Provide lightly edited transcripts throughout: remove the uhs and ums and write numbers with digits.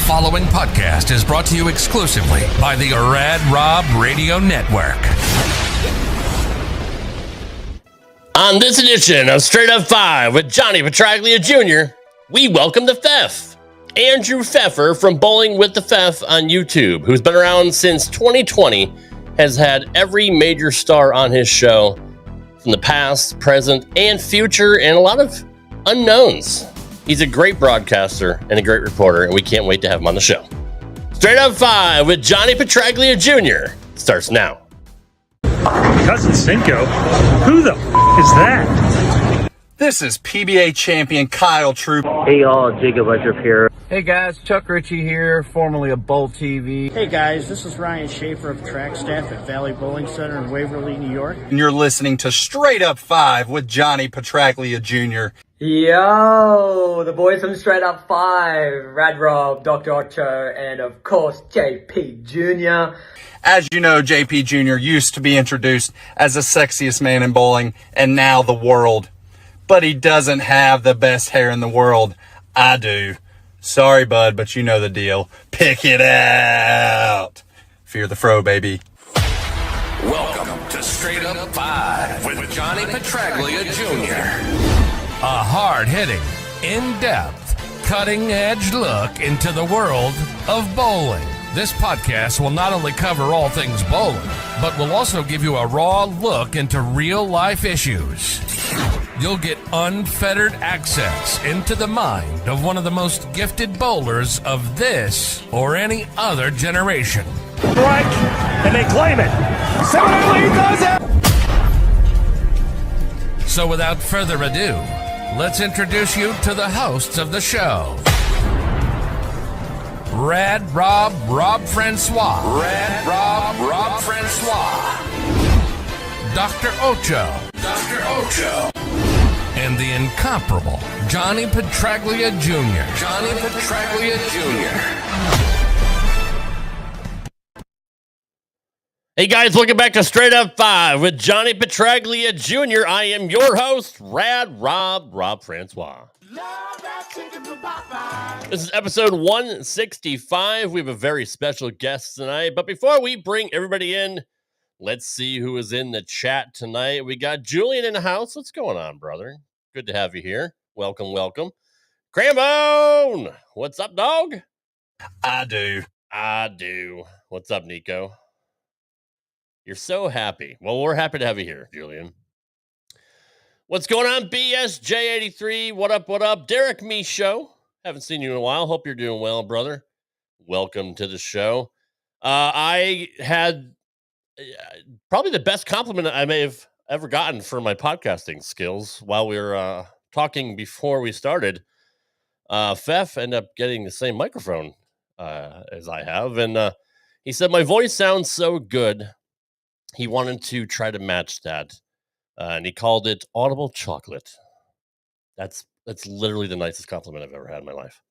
following podcast is brought to you exclusively by the Rad Rob Radio Network. On this edition of Straight Up 5 with Johnny Petraglia Jr., we welcome the Fef. Andrew Fefer from Bowling With The Fef on YouTube, who's been around since 2020, has had every major star on his show from the past, present, and future, and a lot of unknowns. He's a great broadcaster and a great reporter, and we can't wait to have him on the show. Straight Up 5 with Johnny Petraglia Jr. starts now. Cousin Cinco? Who the is that? This is PBA champion Kyle Troop. Hey y'all, Jacob Ledrup here. Hey guys, Chuck Ritchie here, formerly of Bowl TV. Hey guys, this is Ryan Schaefer of track staff at Valley Bowling Center in Waverly, New York. And you're listening to Straight Up 5 with Johnny Petraglia Jr. Yo, the boys from Straight Up 5, Rad Rob, Dr Ocho, and of course JP Jr. As you know, JP Jr. used to be introduced as the sexiest man in bowling, and now the world. But he doesn't have the best hair in the world. I do. Sorry, bud, but you know the deal. Pick it out. Fear the fro, baby. Welcome to Straight Up 5 with Johnny Petraglia Jr. A hard-hitting, in-depth, cutting-edge look into the world of bowling. This podcast will not only cover all things bowling, but will also give you a raw look into real-life issues. You'll get unfettered access into the mind of one of the most gifted bowlers of this or any other generation. Strike, and they claim it. Somebody does it. So without further ado, let's introduce you to the hosts of the show. Rad Rob, Rob Francois. Rad Rob, Rob Francois. Dr Ocho. Dr Ocho. And the incomparable Johnny Petraglia Jr. Johnny Petraglia Jr. Hey guys, welcome back to Straight Up 5 with Johnny Petraglia Jr. I am your host, Rad Rob, Rob Francois. This is episode 165. We have a very special guest tonight. But before we bring everybody in, let's see who is in the chat tonight. We got Julian in the house. What's going on, brother? Good to have you here. Welcome, welcome. Crambone! What's up, dog? I do. What's up, Nico? You're so happy. Well, we're happy to have you here, Julian. What's going on, BSJ83? What up, what up? Derek Me Show. Haven't seen you in a while. Hope you're doing well, brother. Welcome to the show. I had probably the best compliment I may have ever gotten for my podcasting skills while we were talking before we started. Fef ended up getting the same microphone as I have, and he said my voice sounds so good. He wanted to try to match that, and he called it audible chocolate. That's literally the nicest compliment I've ever had in my life.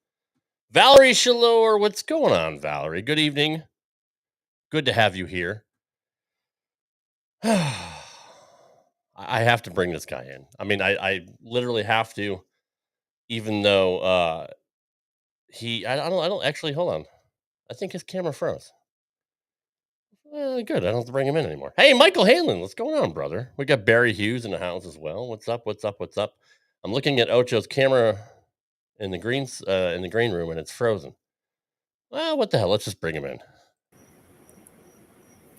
Valerie Shalor, what's going on, Valerie? Good evening. Good to have you here. I have to bring this guy in. I mean, I literally have to, even though I don't actually, hold on. I think his camera froze. Good. I don't have to bring him in anymore. Hey, Michael Hanlon, what's going on, brother? We got Barry Hughes in the house as well. What's up? What's up? What's up? I'm looking at Ocho's camera in the green room, and it's frozen. Well, what the hell? Let's just bring him in.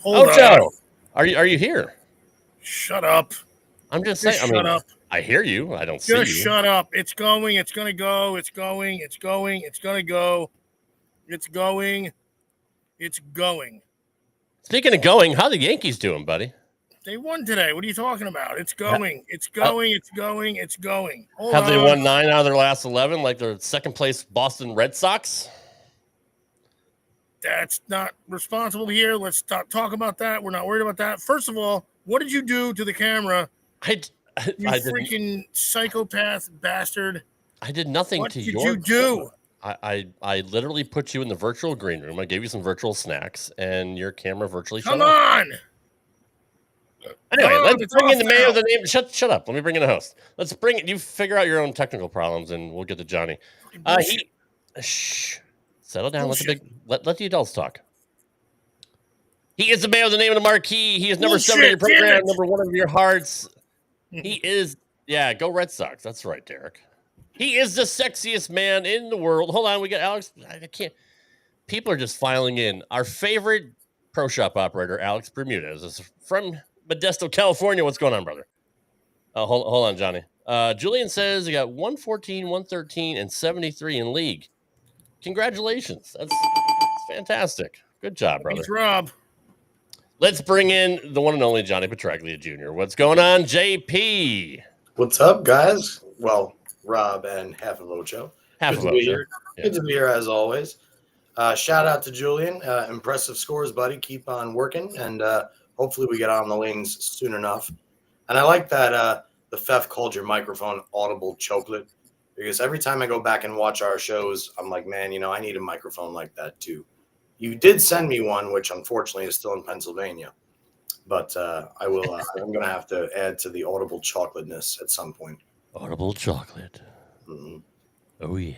Hold Ocho, on. are you here? Shut up. I'm just saying. Shut up. I hear you. I don't see you. Just shut up. It's going. It's going to go. It's going. It's going. It's going to go. It's going. It's going. Speaking of going, how the Yankees doing, buddy? They won today. What are you talking about? It's going. It's going. It's going. It's going. Have they won 9 out of their last 11, like their second place Boston Red Sox? That's not responsible here. Let's stop talk about that. We're not worried about that. First of all, what did you do to the camera? You freaking psychopath bastard. I did nothing what to did your you do? I literally put you in the virtual green room. I gave you some virtual snacks, and your camera virtually shut Come off. on! Anyway, let's bring in the mayor of the name. Shut up. Let me bring in the host. Let's bring it. You figure out your own technical problems, and we'll get to Johnny. Shh. Settle down. Bullshit. Let the adults talk. He is the man with the name of the marquee. He is number Bullshit, 7 in your damn program, it. number 1 of your hearts. He is, go Red Sox. That's right, Derek. He is the sexiest man in the world. Hold on, we got Alex. I can't. People are just filing in. Our favorite pro shop operator, Alex Bermudez, is from Modesto, California. What's going on, brother? Hold on, Johnny. Julian says he got 114, 113, and 73 in league. Congratulations. That's fantastic. Good job, brother. Thanks, Rob. Let's bring in the one and only Johnny Petraglia Jr. What's going on, JP? What's up, guys? Well, Rob and half of Ocho. Half Good of to be Ocho. here. Yeah. Good to be here as always. Shout out to Julian. Impressive scores, buddy. Keep on working, and hopefully we get on the lanes soon enough. And I like that the Fef called your microphone audible chocolate, because every time I go back and watch our shows, I'm like, man, I need a microphone like that too. You did send me one, which unfortunately is still in Pennsylvania, but I will. I'm going to have to add to the audible chocolateness at some point. Audible chocolate. Mm-hmm. Oh yeah.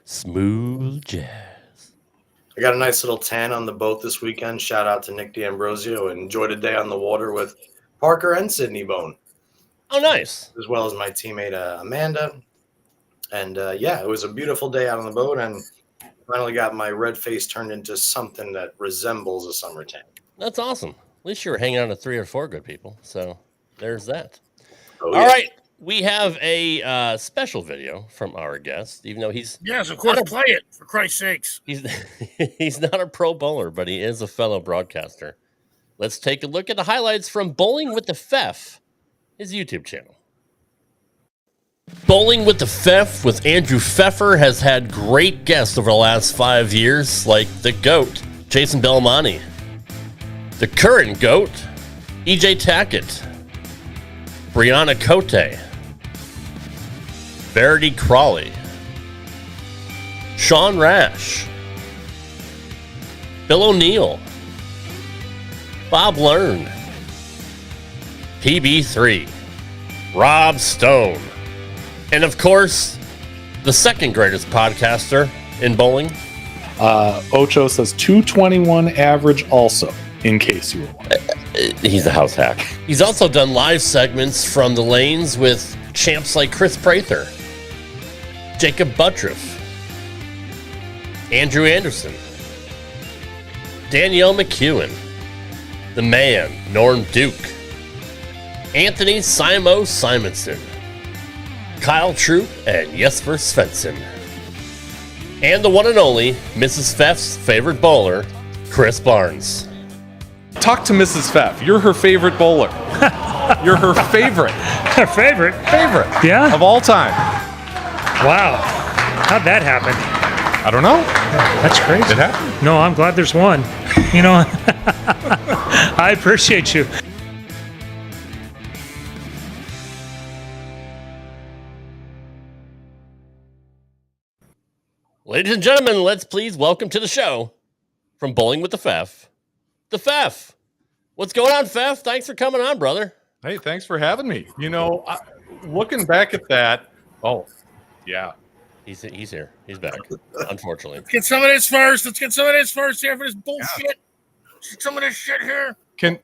Smooth jazz. I got a nice little tan on the boat this weekend. Shout out to Nick D'Ambrosio. Enjoyed a day on the water with Parker and Sydney Bone. Oh, nice. As well as my teammate Amanda. And it was a beautiful day out on the boat, and finally got my red face turned into something that resembles a summer tan. That's awesome. At least you were hanging out with 3 or 4 good people. So there's that. Oh, All right. We have a special video from our guest, even though he's... Yes, of course, play it, for Christ's sakes. He's not a pro bowler, but he is a fellow broadcaster. Let's take a look at the highlights from Bowling with the Fef, his YouTube channel. Bowling with the Fef with Andrew Fefer has had great guests over the last 5 years, like the GOAT, Jason Belmonte, the current GOAT, EJ Tackett, Brianna Cote, Verity Crawley, Sean Rash, Bill O'Neill, Bob Learn, PB3, Rob Stone, and of course, the second greatest podcaster in bowling. Ocho says 221 average also, in case you were wondering. He's a house hack. He's also done live segments from the lanes with champs like Chris Prather, Jacob Buttriff, Andrew Anderson, Danielle McEwen, the man, Norm Duke, Anthony Simo Simonson, Kyle Troop, and Jesper Svensson. And the one and only Mrs. Fef's favorite bowler, Chris Barnes. Talk to Mrs. Fef. You're her favorite bowler. You're her favorite. Her favorite? Favorite. Yeah? Of all time. Wow. How'd that happen? I don't know. That's crazy. It happened. No, I'm glad there's one. I appreciate you. Ladies and gentlemen, let's please welcome to the show from Bowling with the Fef, the Fef. What's going on, Fef? Thanks for coming on, brother. Hey, thanks for having me. Looking back at that, He's here. He's back, unfortunately. Let's get some of this first. Here for this bullshit. Yeah. Some of this shit here. Can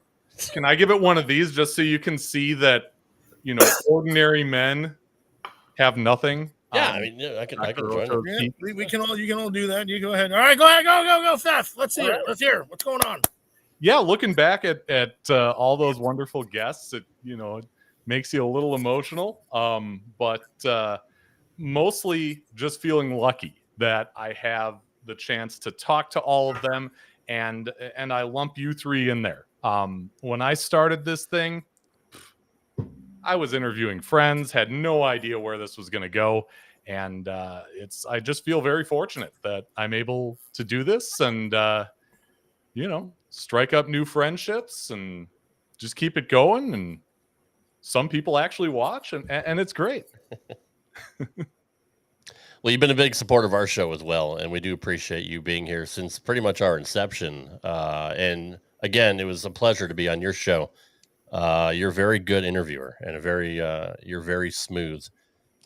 I give it one of these just so you can see that, ordinary men have nothing? Yeah, I can join Yeah, we can all. You can all do that. You go ahead. All right, go ahead. Go, Fef. Let's hear it. Let's hear what's going on. Yeah, looking back at all those wonderful guests, it makes you a little emotional. But mostly just feeling lucky that I have the chance to talk to all of them, and I lump you 3 in there. When I started this thing, I was interviewing friends, had no idea where this was going to go. And I just feel very fortunate that I'm able to do this and, strike up new friendships and just keep it going. And some people actually watch and it's great. Well, you've been a big supporter of our show as well, and we do appreciate you being here since pretty much our inception. And again, it was a pleasure to be on your show. You're a very good interviewer and you're very smooth.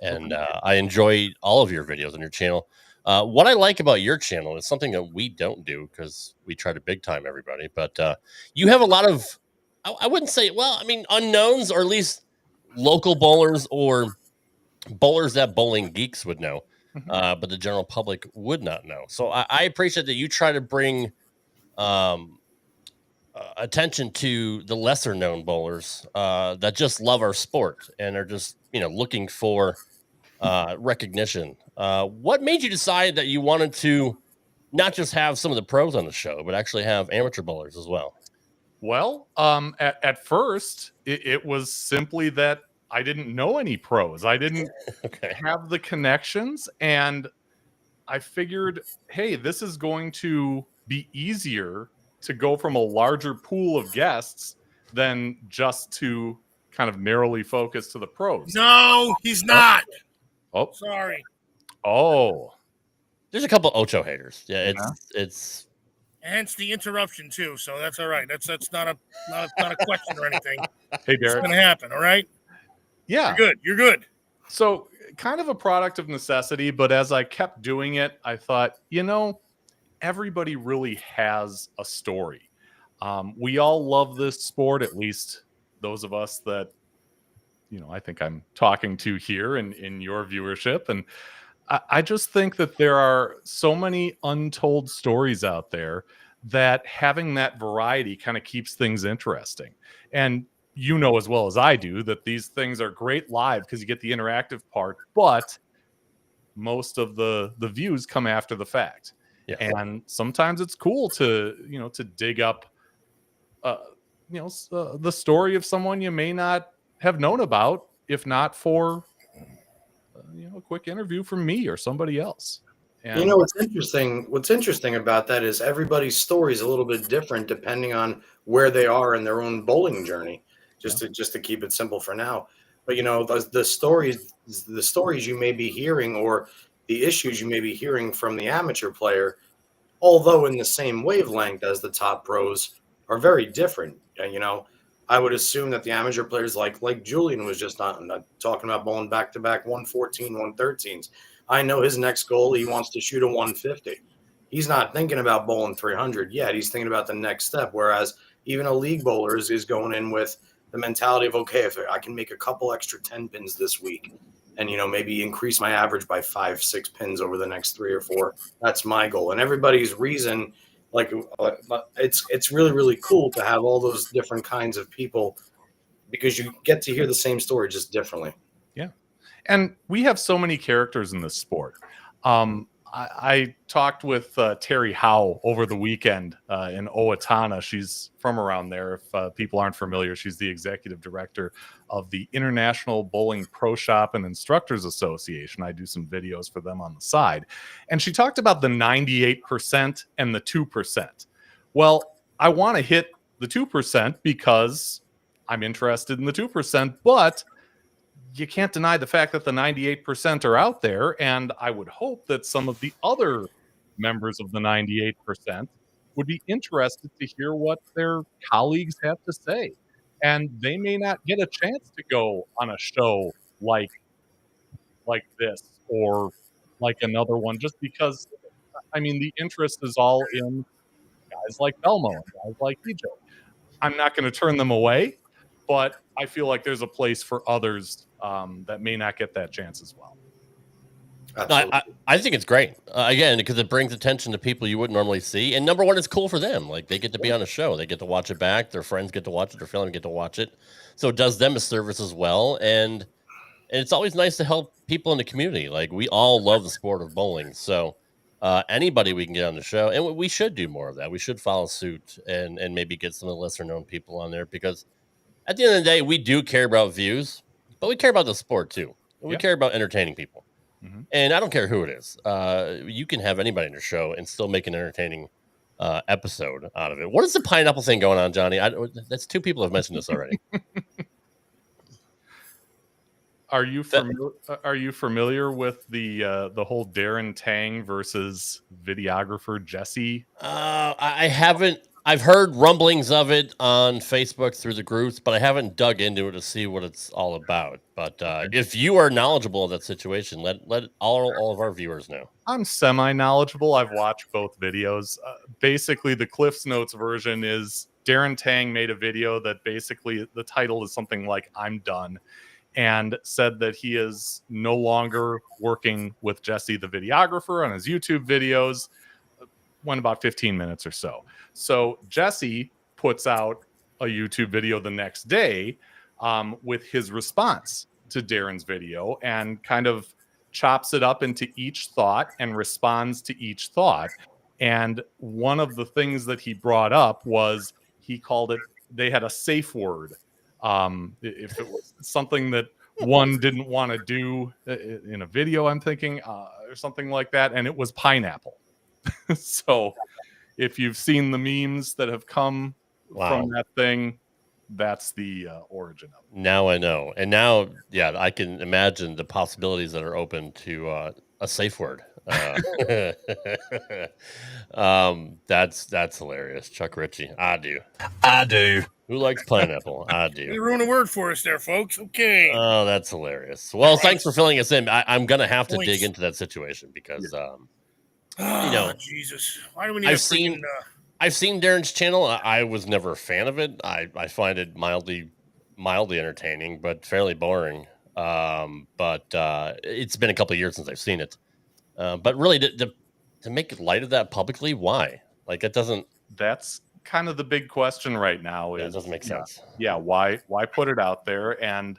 And I enjoy all of your videos on your channel. What I like about your channel is something that we don't do because we try to big time everybody. But you have a lot of, I wouldn't say, well, I mean, unknowns, or at least local bowlers or bowlers that bowling geeks would know, but the general public would not know. So I appreciate that you try to bring um, attention to the lesser known bowlers that just love our sport and are just looking for recognition. What made you decide that you wanted to not just have some of the pros on the show, but actually have amateur bowlers as well? Well, at first, it was simply that I didn't know any pros. I didn't have the connections, and I figured, hey, this is going to be easier to go from a larger pool of guests than just to kind of narrowly focus to the pros. No, he's not. Oh, sorry. Oh, there's a couple Ocho haters. Yeah, it's hence the interruption too. So that's all right. That's not a question or anything. Hey, Derek, it's gonna happen. All right. Yeah, You're good. So kind of a product of necessity, but as I kept doing it, I thought, everybody really has a story. We all love this sport, at least those of us that, I think I'm talking to here in your viewership. And I just think that there are so many untold stories out there that having that variety kind of keeps things interesting. And as well as I do that these things are great live because you get the interactive part, but most of the views come after the fact. Yeah. And sometimes it's cool to to dig up the story of someone you may not have known about if not for a quick interview from me or somebody else. And what's interesting about that is everybody's story is a little bit different depending on where they are in their own bowling journey. Just to keep it simple for now, but the stories you may be hearing or the issues you may be hearing from the amateur player, although in the same wavelength as the top pros, are very different. I would assume that the amateur players like Julian was just not talking about bowling back-to-back 114, 113s. I know his next goal, he wants to shoot a 150. He's not thinking about bowling 300 yet. He's thinking about the next step. Whereas even a league bowler is going in with the mentality of, okay, if I can make a couple extra 10 pins this week and, maybe increase my average by 5-6 pins over the next 3 or 4, that's my goal. And everybody's reason, it's really, really cool to have all those different kinds of people because you get to hear the same story just differently. Yeah. And we have so many characters in this sport. I talked with Terry Howe over the weekend in Owatonna. She's from around there. If people aren't familiar, she's the executive director of the International Bowling Pro Shop and Instructors Association. I do some videos for them on the side. And she talked about the 98% and the 2%. Well, I want to hit the 2% because I'm interested in the 2%, but you can't deny the fact that the 98% are out there, and I would hope that some of the other members of the 98% would be interested to hear what their colleagues have to say. And they may not get a chance to go on a show like this or like another one just because, the interest is all in guys like Belmo and guys like DJ. I'm not going to turn them away, but I feel like there's a place for others that may not get that chance as well. No, I think it's great. Again, because it brings attention to people you wouldn't normally see. And number one, it's cool for them. Like they get to be on a show. They get to watch it back. Their friends get to watch it. Their family get to watch it. So it does them a service as well. And it's always nice to help people in the community. Like we all love the sport of bowling. So anybody we can get on the show. And we should do more of that. We should follow suit and maybe get some of the lesser known people on there because at the end of the day, we do care about views, but we care about the sport too. We care about entertaining people. Mm-hmm. And I don't care who it is. You can have anybody on your show and still make an entertaining episode out of it. What is the pineapple thing going on, Johnny? That's 2 people have mentioned this already. Are you familiar with the whole Darren Tang versus videographer Jesse? I haven't I've heard rumblings of it on Facebook through the groups, but I haven't dug into it to see what it's all about. But if you are knowledgeable of that situation, let all of our viewers know. I'm semi-knowledgeable. I've watched both videos. Basically, the Cliff's Notes version is Darren Tang made a video that basically the title is something like "I'm done," and said that he is no longer working with Jesse, the videographer, on his YouTube videos. Went about 15 minutes or so. So Jesse puts out a YouTube video the next day with his response to Darren's video and kind of chops it up into each thought and responds to each thought. And one of the things that he brought up was he called it, they had a safe word. If it was something that one didn't want to do in a video, I'm thinking, or something like that, and it was pineapple. So if you've seen the memes that have come from that thing, that's the origin of it. Now I know. And now, yeah, I can imagine the possibilities that are open to a safe word. That's hilarious. Chuck Ritchie. I do. Who likes pineapple? I do. You ruined a word for us there, folks. Okay. Oh, that's hilarious. Well, thanks for filling us in. I'm going to have to dig into that situation because, Jesus. Why do we need I've seen Darren's channel. I was never a fan of it. I find it mildly entertaining, but fairly boring. But it's been a couple of years since I've seen it. But really, to make light of that publicly, why? Like, it doesn't. That's kind of the big question right now. It doesn't make sense. Yeah. Why put it out there? And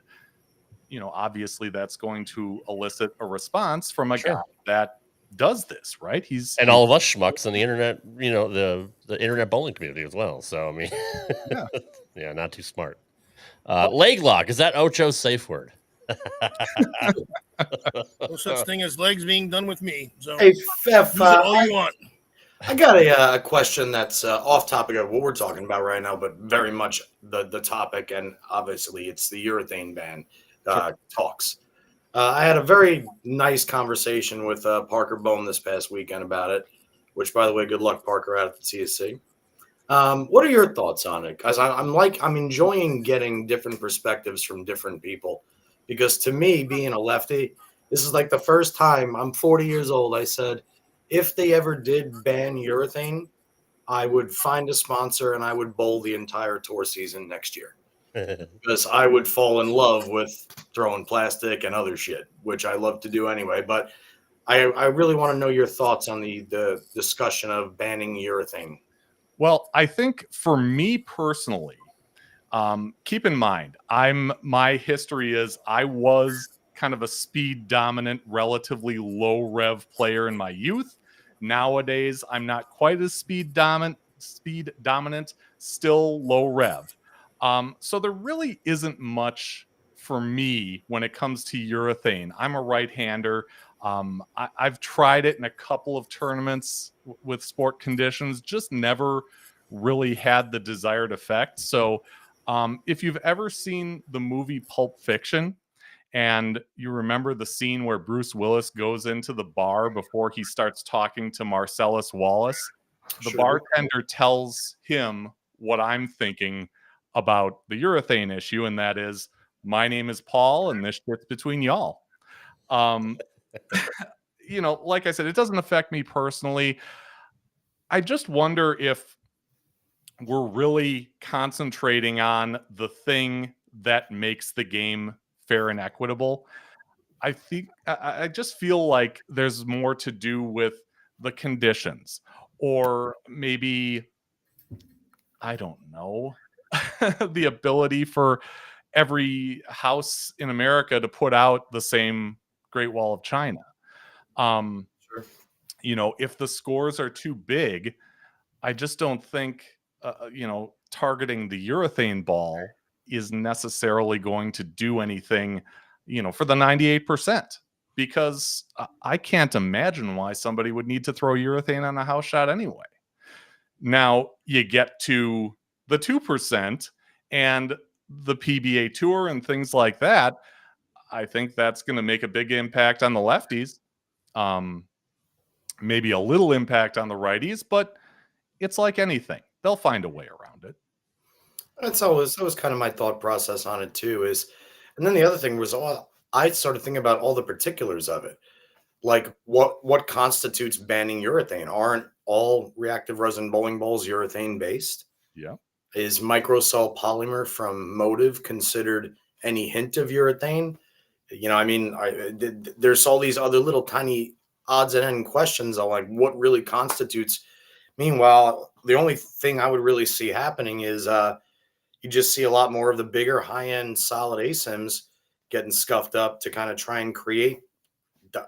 obviously, that's going to elicit a response from a guy that does this, right? And all of us schmucks in the internet, the internet bowling community as well. So I mean, yeah, not too smart. Leg lock, is that Ocho's safe word? No such thing as legs being done with me. So hey, Fef, use it all you want. I got a question that's off topic of what we're talking about right now, but very much the topic, and obviously it's the urethane ban talks. I had a very nice conversation with Parker Bone this past weekend about it, which, by the way, good luck, Parker, out at the CSC. What are your thoughts on it? Because I'm enjoying getting different perspectives from different people, because to me, being a lefty, this is like the first time, I'm 40 years old, I said, if they ever did ban urethane, I would find a sponsor and I would bowl the entire tour season next year. Because I would fall in love with throwing plastic and other shit, which I love to do anyway. But I really want to know your thoughts on the discussion of banning urethane. Well, I think for me personally, keep in mind, my history is I was kind of a speed dominant, relatively low rev player in my youth. Nowadays, I'm not quite as speed dominant, still low rev. So there really isn't much for me when it comes to urethane. I'm a right-hander. I've tried it in a couple of tournaments with sport conditions, just never really had the desired effect. So if you've ever seen the movie Pulp Fiction, and you remember the scene where Bruce Willis goes into the bar before he starts talking to Marcellus Wallace, the bartender tells him what I'm thinking about the urethane issue, and that is, my name is Paul, and this shit's between y'all. Like I said, it doesn't affect me personally. I just wonder if we're really concentrating on the thing that makes the game fair and equitable. I just feel like there's more to do with the conditions, or maybe, I don't know, the ability for every house in America to put out the same Great Wall of China. If the scores are too big, I just don't think, targeting the urethane ball is necessarily going to do anything, for the 98%, because I can't imagine why somebody would need to throw urethane on a house shot anyway. Now you get to the 2% and the PBA Tour and things like that. I think that's going to make a big impact on the lefties. Maybe a little impact on the righties, but it's like anything. they'll find a way around it. That was kind of my thought process on it too. And then the other thing was, I started thinking about all the particulars of it, like what constitutes banning urethane. Aren't all reactive resin bowling balls urethane based? Yeah. Is microcell polymer from Motive considered any hint of urethane? I mean, there's all these other little tiny odds and end questions on like what really constitutes. Meanwhile, the only thing I would really see happening is you just see a lot more of the bigger high-end solid ASIMs getting scuffed up to kind of try and create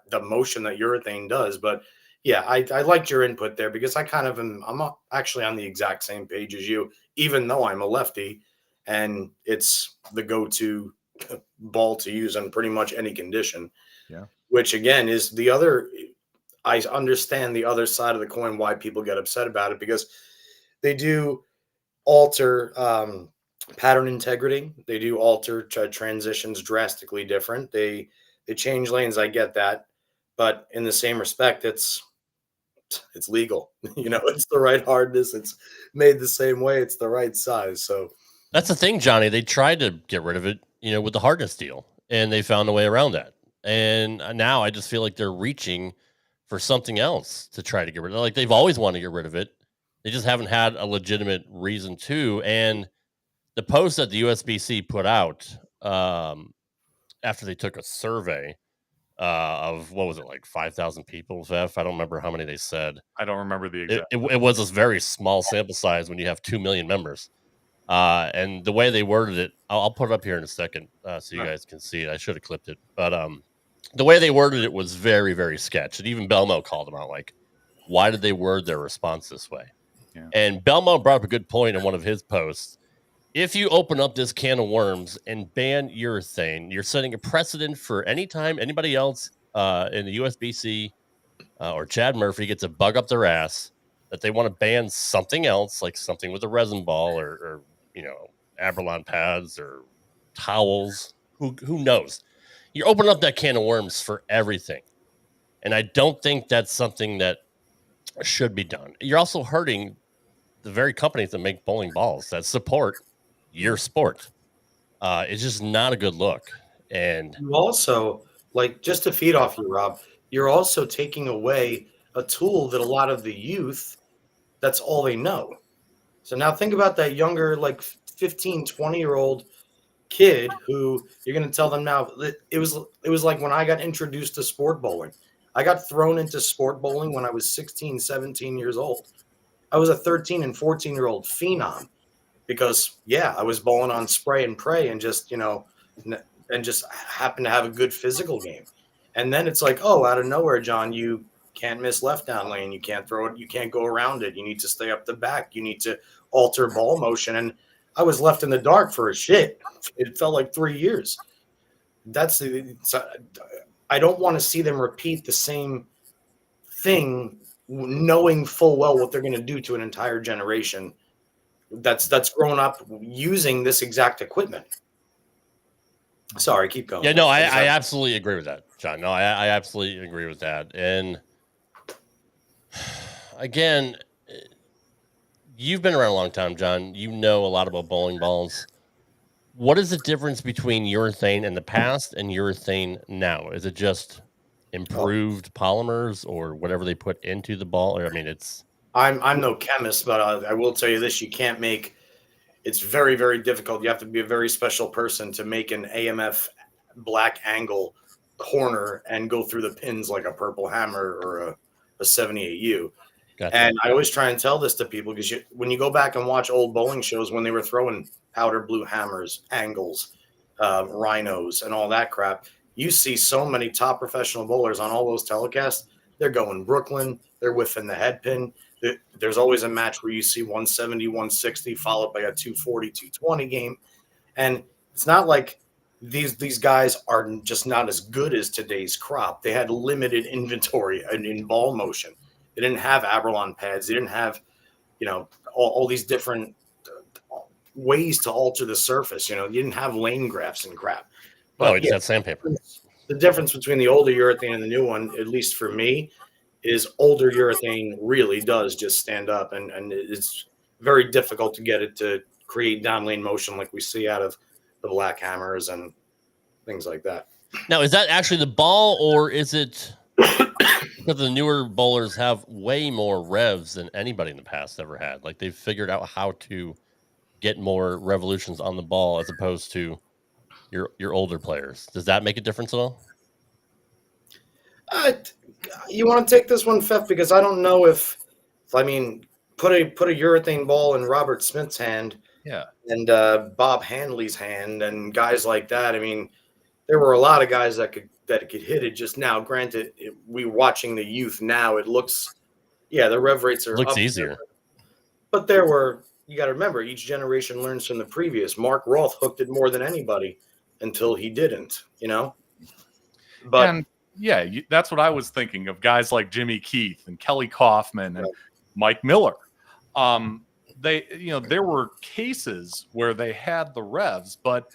the motion that urethane does. But yeah, I liked your input there because I'm actually on the exact same page as you, even though I'm a lefty and it's the go-to ball to use in pretty much any condition. Yeah. Which again is I understand the other side of the coin, why people get upset about it, because they do alter pattern integrity. They do alter transitions drastically different. They change lanes. I get that. But in the same respect, it's legal. It's the right hardness. It's made the same way. It's the right size. So that's the thing, Johnny. They tried to get rid of it, with the hardness deal, and they found a way around that. And now I just feel like they're reaching for something else to try to get rid of it. Like they've always wanted to get rid of it. They just haven't had a legitimate reason to. And the post that the USBC put out after they took a survey of, what was it, like 5,000 people, Fef? I don't remember how many they said. I don't remember the exact. It was a very small sample size when you have 2 million members. And the way they worded it, I'll put it up here in a second so you guys can see it. I should have clipped it. But the way they worded it was very, very sketch. And even Belmo called them out, like, why did they word their response this way? Yeah. And Belmo brought up a good point in one of his posts. If you open up this can of worms and ban urethane, you're setting a precedent for any time anybody else in the USBC or Chad Murphy gets a bug up their ass that they want to ban something else, like something with a resin ball or Abralon pads or towels. Who knows? You're opening up that can of worms for everything. And I don't think that's something that should be done. You're also hurting the very companies that make bowling balls that support your sport. It's just not a good look. And you also, like, just to feed off you, Rob, you're also taking away a tool that a lot of the youth, that's all they know. So now think about that younger, like 15, 20-year-old kid who you're going to tell them now. It was like when I got introduced to sport bowling. I got thrown into sport bowling when I was 16, 17 years old. I was a 13 and 14-year-old phenom because, I was bowling on spray and pray and just, and just happened to have a good physical game. And then it's like, oh, out of nowhere, John, you can't miss left down lane. You can't throw it. You can't go around it. You need to stay up the back. You need to alter ball motion. And I was left in the dark for a shit. It felt like 3 years. I don't want to see them repeat the same thing, knowing full well what they're going to do to an entire generation that's grown up using this exact equipment. Sorry, keep going. Yeah, no, I absolutely agree with that, John. No, I absolutely agree with that. And again, you've been around a long time, John. You know a lot about bowling balls. What is the difference between urethane in the past and urethane now? Is it just improved polymers or whatever they put into the ball? Or, I mean, I'm no chemist, but I will tell you this: it's very, very difficult. You have to be a very special person to make an AMF black angle corner and go through the pins like a purple hammer or a 78U. Gotcha. And I always try and tell this to people because when you go back and watch old bowling shows, when they were throwing powder blue hammers, angles, rhinos, and all that crap, you see so many top professional bowlers on all those telecasts. They're going Brooklyn. They're whiffing the head pin. There's always a match where you see 170, 160 followed by a 240, 220 game. And it's not like these guys are just not as good as today's crop. They had limited inventory in ball motion. They didn't have Abralon pads. They didn't have, all these different ways to alter the surface. You didn't have lane graphs and crap. But it's that sandpaper. The difference between the older urethane and the new one, at least for me, is older urethane really does just stand up and it's very difficult to get it to create down lane motion like we see out of the black hammers and things like that. Now, is that actually the ball, or is it because the newer bowlers have way more revs than anybody in the past ever had? Like they've figured out how to get more revolutions on the ball as opposed to your older players. Does that make a difference at all? You want to take this one, Fef, because I don't know if I mean put a urethane ball in Robert Smith's hand, and Bob Handley's hand, and guys like that. I mean, there were a lot of guys that could hit it just now. Granted, we watching the youth now, it looks, the rev rates are looks up easier, there, but there were. You got to remember, each generation learns from the previous. Mark Roth hooked it more than anybody until he didn't, But and that's what I was thinking of, guys like Jimmy Keith and Kelly Kaufman and Mike Miller. There were cases where they had the revs, but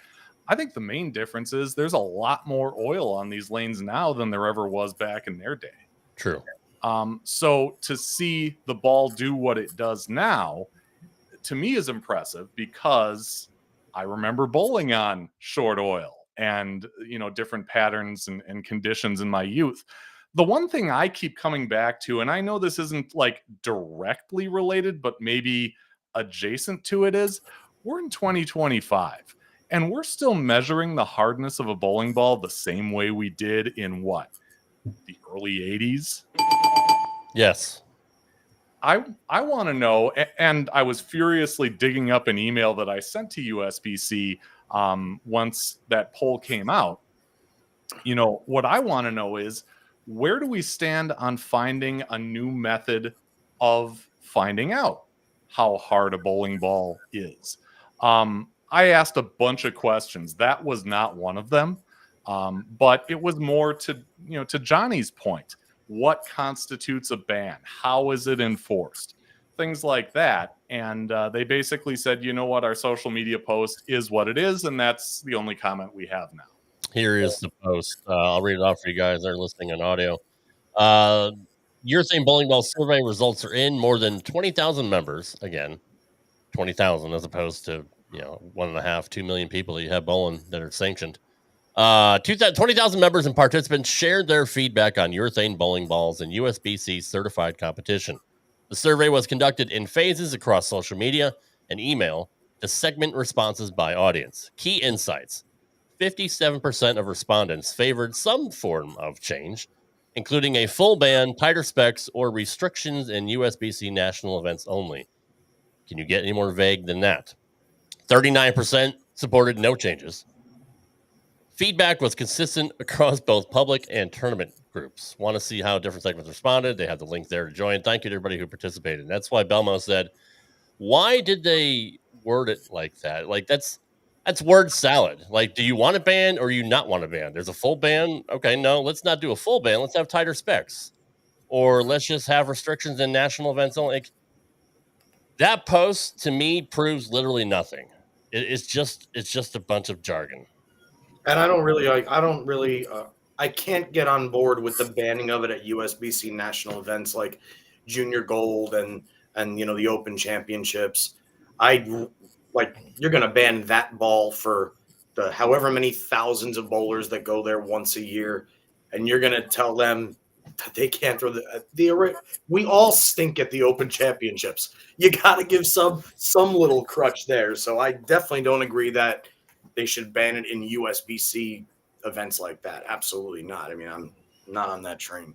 I think the main difference is there's a lot more oil on these lanes now than there ever was back in their day. True. So to see the ball do what it does now, to me, is impressive because I remember bowling on short oil and, different patterns and conditions in my youth. The one thing I keep coming back to, and I know this isn't like directly related, but maybe adjacent to it, is we're in 2025 and we're still measuring the hardness of a bowling ball the same way we did in the early 80s. Yes. I want to know, and I was furiously digging up an email that I sent to USBC once that poll came out. What I want to know is, where do we stand on finding a new method of finding out how hard a bowling ball is? I asked a bunch of questions. That was not one of them, but it was more to Johnny's point. What constitutes a ban? How is it enforced? Things like that. And they basically said, our social media post is what it is, and that's the only comment we have now. Here is the post. I'll read it off for you guys that are listening on audio. Urethane Bowling Ball survey results are in. More than 20,000 members. Again, 20,000 as opposed to 1.5, 2 million people that you have bowling that are sanctioned. 20,000 members and participants shared their feedback on urethane bowling balls in USBC certified competition. The survey was conducted in phases across social media and email to segment responses by audience. Key insights: 57% of respondents favored some form of change, including a full ban, tighter specs, or restrictions in USBC national events only. Can you get any more vague than that? 39% supported no changes. Feedback was consistent across both public and tournament groups. Want to see how different segments responded? They have the link there to join. Thank you to everybody who participated. And that's why Belmo said, why did they word it like that? Like, that's word salad. Like, do you want a ban or you not want a ban? There's a full ban. Okay, no, let's not do a full ban. Let's have tighter specs. Or let's just have restrictions in national events only. Like, that post, to me, proves literally nothing. It's just a bunch of jargon. And I can't get on board with the banning of it at USBC national events like Junior Gold and the Open Championships. You're going to ban that ball for the however many thousands of bowlers that go there once a year, and you're going to tell them that they can't throw the. We all stink at the Open Championships. You got to give some little crutch there. So I definitely don't agree that they should ban it in USBC events like that. Absolutely not. I mean, I'm not on that train.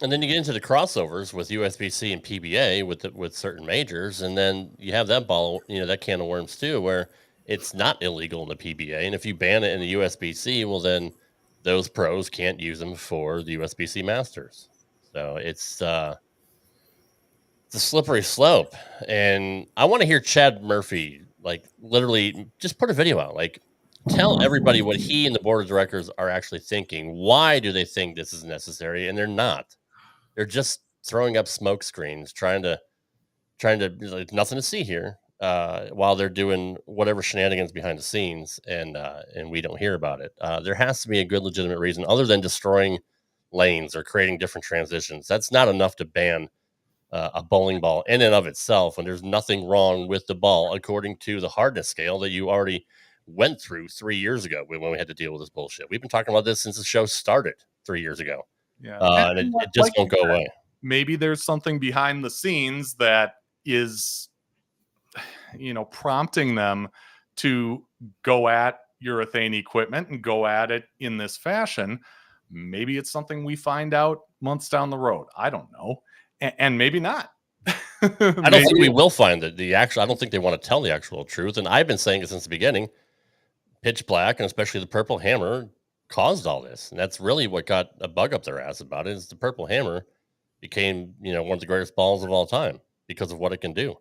And then you get into the crossovers with USBC and PBA with certain majors, and then you have that ball, that can of worms too, where it's not illegal in the PBA, and if you ban it in the USBC, well, then those pros can't use them for the USBC Masters. So it's a slippery slope, and I want to hear Chad Murphy, like, literally just put a video out, like, tell everybody what he and the board of directors are actually thinking. Why do they think this is necessary? And they're not. They're just throwing up smoke screens, trying to like, nothing to see here, while they're doing whatever shenanigans behind the scenes, and we don't hear about it. There has to be a good, legitimate reason other than destroying lanes or creating different transitions. That's not enough to ban a bowling ball in and of itself, and there's nothing wrong with the ball according to the hardness scale that you already went through 3 years ago when we had to deal with this bullshit. We've been talking about this since the show started 3 years ago. Yeah. And it just like won't go away. Maybe there's something behind the scenes that is, prompting them to go at urethane equipment and go at it in this fashion. Maybe it's something we find out months down the road. I don't know. And maybe not. I don't think we will find the actual. I don't think they want to tell the actual truth. And I've been saying it since the beginning. Pitch black, and especially the purple hammer, caused all this, and that's really what got a bug up their ass about it. Is the purple hammer became, one of the greatest balls of all time because of what it can do.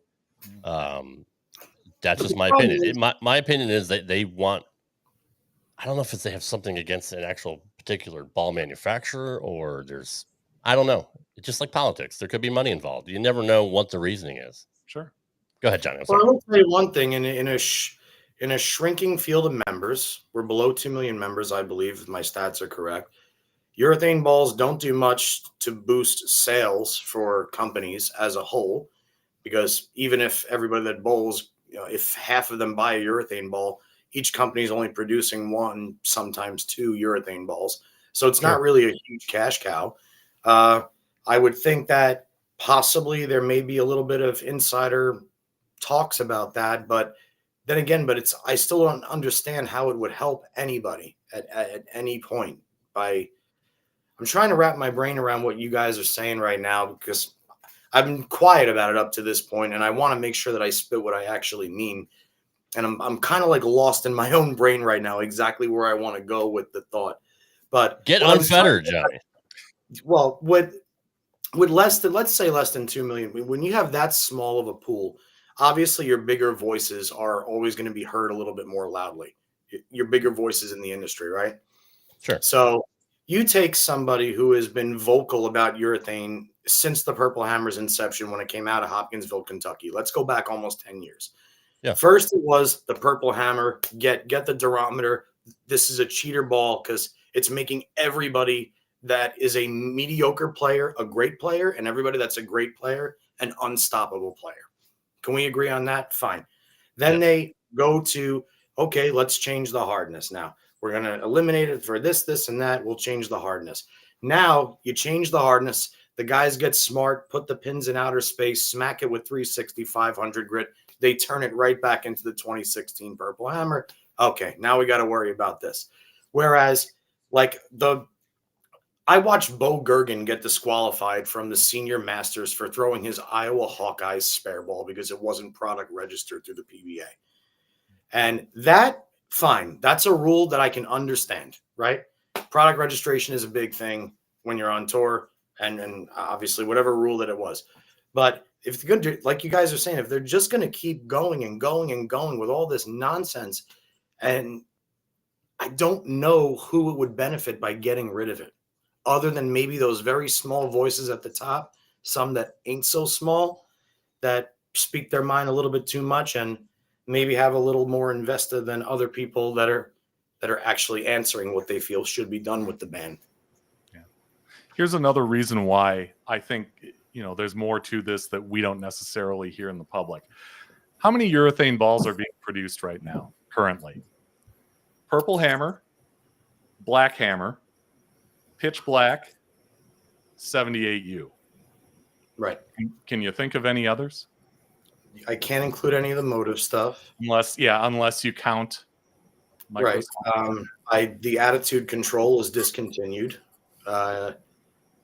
That's just my opinion. My opinion is that they want. I don't know if they have something against an actual particular ball manufacturer, or I don't know. It's just like politics. There could be money involved. You never know what the reasoning is. Sure. Go ahead, Johnny. Well, I will tell you one thing. In a shrinking field of members, we're below 2 million members, I believe, if my stats are correct. Urethane balls don't do much to boost sales for companies as a whole, because even if everybody that bowls, if half of them buy a urethane ball, each company is only producing 1, sometimes 2 urethane balls. So it's not really a huge cash cow. I would think that possibly there may be a little bit of insider talks about that, but then again, I still don't understand how it would help anybody at any point. I'm trying to wrap my brain around what you guys are saying right now, because I've been quiet about it up to this point, and I want to make sure that I spit what I actually mean. And I'm kind of like lost in my own brain right now, exactly where I want to go with the thought. But get unfettered, Johnny. Well, with let's say less than 2 million, when you have that small of a pool, obviously your bigger voices are always going to be heard a little bit more loudly. Your bigger voices in the industry, right? Sure. So you take somebody who has been vocal about urethane since the Purple Hammer's inception when it came out of Hopkinsville, Kentucky. Let's go back almost 10 years. Yeah. First, it was the Purple Hammer. Get the durometer. This is a cheater ball because it's making everybody that is a mediocre player a great player, and everybody that's a great player an unstoppable player. Can we agree on that? Fine. Then they go to, okay, let's change the hardness now. We're going to eliminate it for this, and that. We'll change the hardness. Now you change the hardness. The guys get smart, put the pins in outer space, smack it with 360, 500 grit. They turn it right back into the 2016 Purple Hammer. Okay, now we got to worry about this. Whereas, I watched Bo Gergen get disqualified from the Senior Masters for throwing his Iowa Hawkeyes spare ball because it wasn't product registered through the PBA. And fine, that's a rule that I can understand, right? Product registration is a big thing when you're on tour, and obviously whatever rule that it was. But if they're going to, like you guys are saying, if they're just going to keep going and going and going with all this nonsense, and I don't know who it would benefit by getting rid of it, other than maybe those very small voices at the top, some that ain't so small, that speak their mind a little bit too much and maybe have a little more invested than other people that are actually answering what they feel should be done with the ban. Yeah. Here's another reason why I think, there's more to this that we don't necessarily hear in the public. How many urethane balls are being produced right now, currently? Purple Hammer, Black Hammer, Pitch Black, 78U. Right. Can you think of any others? I can't include any of the motive stuff. Unless you count. Right. The Attitude Control is discontinued. The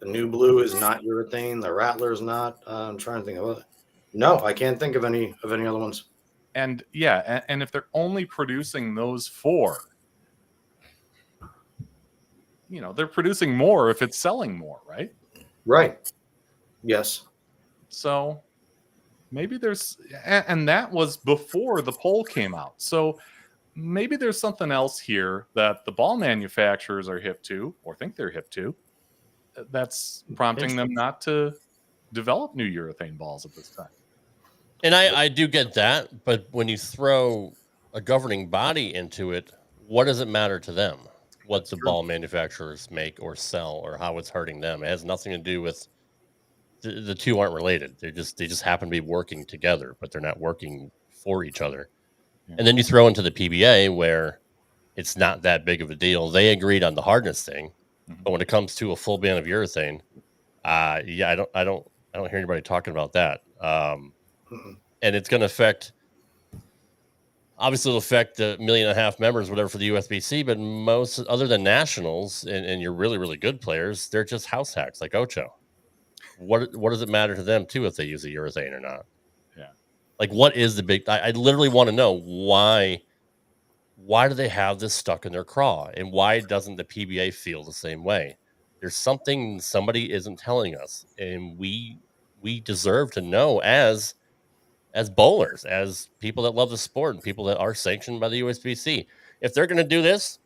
New Blue is not urethane. The Rattler is not. I'm trying to think of it. No, I can't think of any other ones. And and if they're only producing those 4, they're producing more if it's selling more, right? Right. Yes. So maybe and that was before the poll came out. So maybe there's something else here that the ball manufacturers are hip to, or think they're hip to, that's prompting them not to develop new urethane balls at this time. And I do get that, but when you throw a governing body into it, what does it matter to them? What the ball manufacturers make or sell, or how it's hurting them? It has nothing to do with the two aren't related. They just happen to be working together, but they're not working for each other. Yeah. And then you throw into the PBA where it's not that big of a deal. They agreed on the hardness thing, but when it comes to a full ban of urethane, yeah, I don't hear anybody talking about that. And it's going to affect. Obviously, it'll affect the 1.5 million members, whatever, for the USBC. But most, other than nationals and your really, really good players, they're just house hacks like Ocho. What does it matter to them too if they use a urethane or not? Yeah. Like, what is the big? I literally want to know why. Why do they have this stuck in their craw, and why doesn't the PBA feel the same way? There's something somebody isn't telling us, and we deserve to know as bowlers, as people that love the sport, and people that are sanctioned by the USBC. If they're going to do this,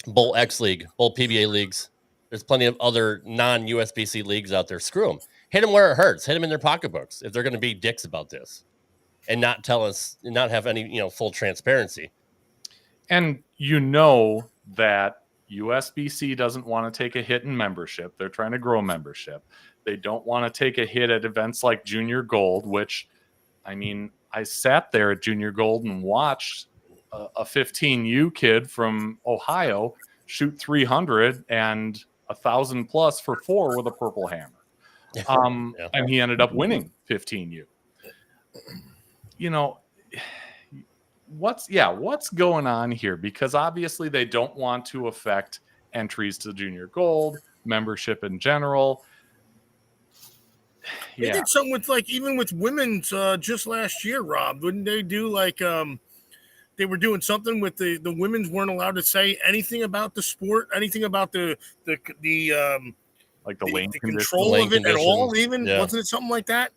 bowl X League, bowl PBA leagues, there's plenty of other non-USBC leagues out there. Screw them. Hit them where it hurts. Hit them in their pocketbooks if they're going to be dicks about this and not tell us, and not have any full transparency. And you know that USBC doesn't want to take a hit in membership. They're trying to grow membership. They don't want to take a hit at events like Junior Gold, which, I mean, I sat there at Junior Gold and watched a 15U kid from Ohio shoot 300 and 1,000 plus for 4 with a purple hammer. And he ended up winning 15U. What's going on here? Because obviously they don't want to affect entries to Junior Gold, membership in general. They did something with, like, even with women's just last year, Rob. Wouldn't they do, like, they were doing something with the women's weren't allowed to say anything about the sport, anything about the control of it at all, even? Yeah. Wasn't it something like that?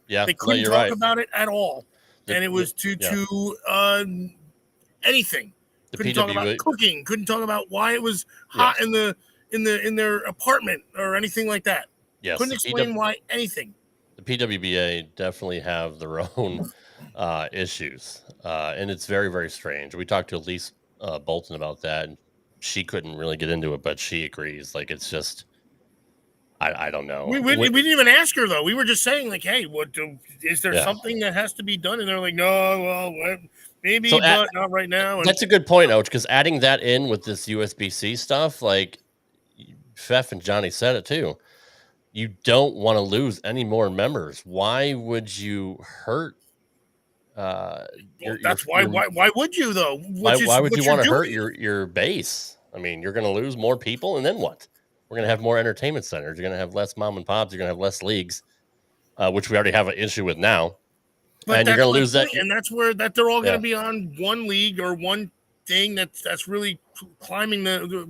Yeah, they couldn't talk about it at all. And it was to anything. Couldn't talk about cooking. Couldn't talk about why it was hot in their apartment or anything like that. Yes, couldn't explain why anything. The PWBA definitely have their own issues, and it's very, very strange. We talked to Elise Bolton about that, and she couldn't really get into it, but she agrees. Like, it's just, I don't know. We didn't even ask her, though. We were just saying, like, hey, is there something that has to be done? And they're like, no, well, maybe, but not right now. And that's a good point, Ouch, because adding that in with this USBC stuff, like Fef and Johnny said it too, you don't want to lose any more members. Why would you hurt? Why would you, though? Why would you want to hurt your base? I mean, you're going to lose more people, and then what? We're going to have more entertainment centers. You're going to have less mom and pops. You're going to have less leagues, which we already have an issue with now. But and you're going to lose that. And that's where they're all going to be on one league or one thing that's really climbing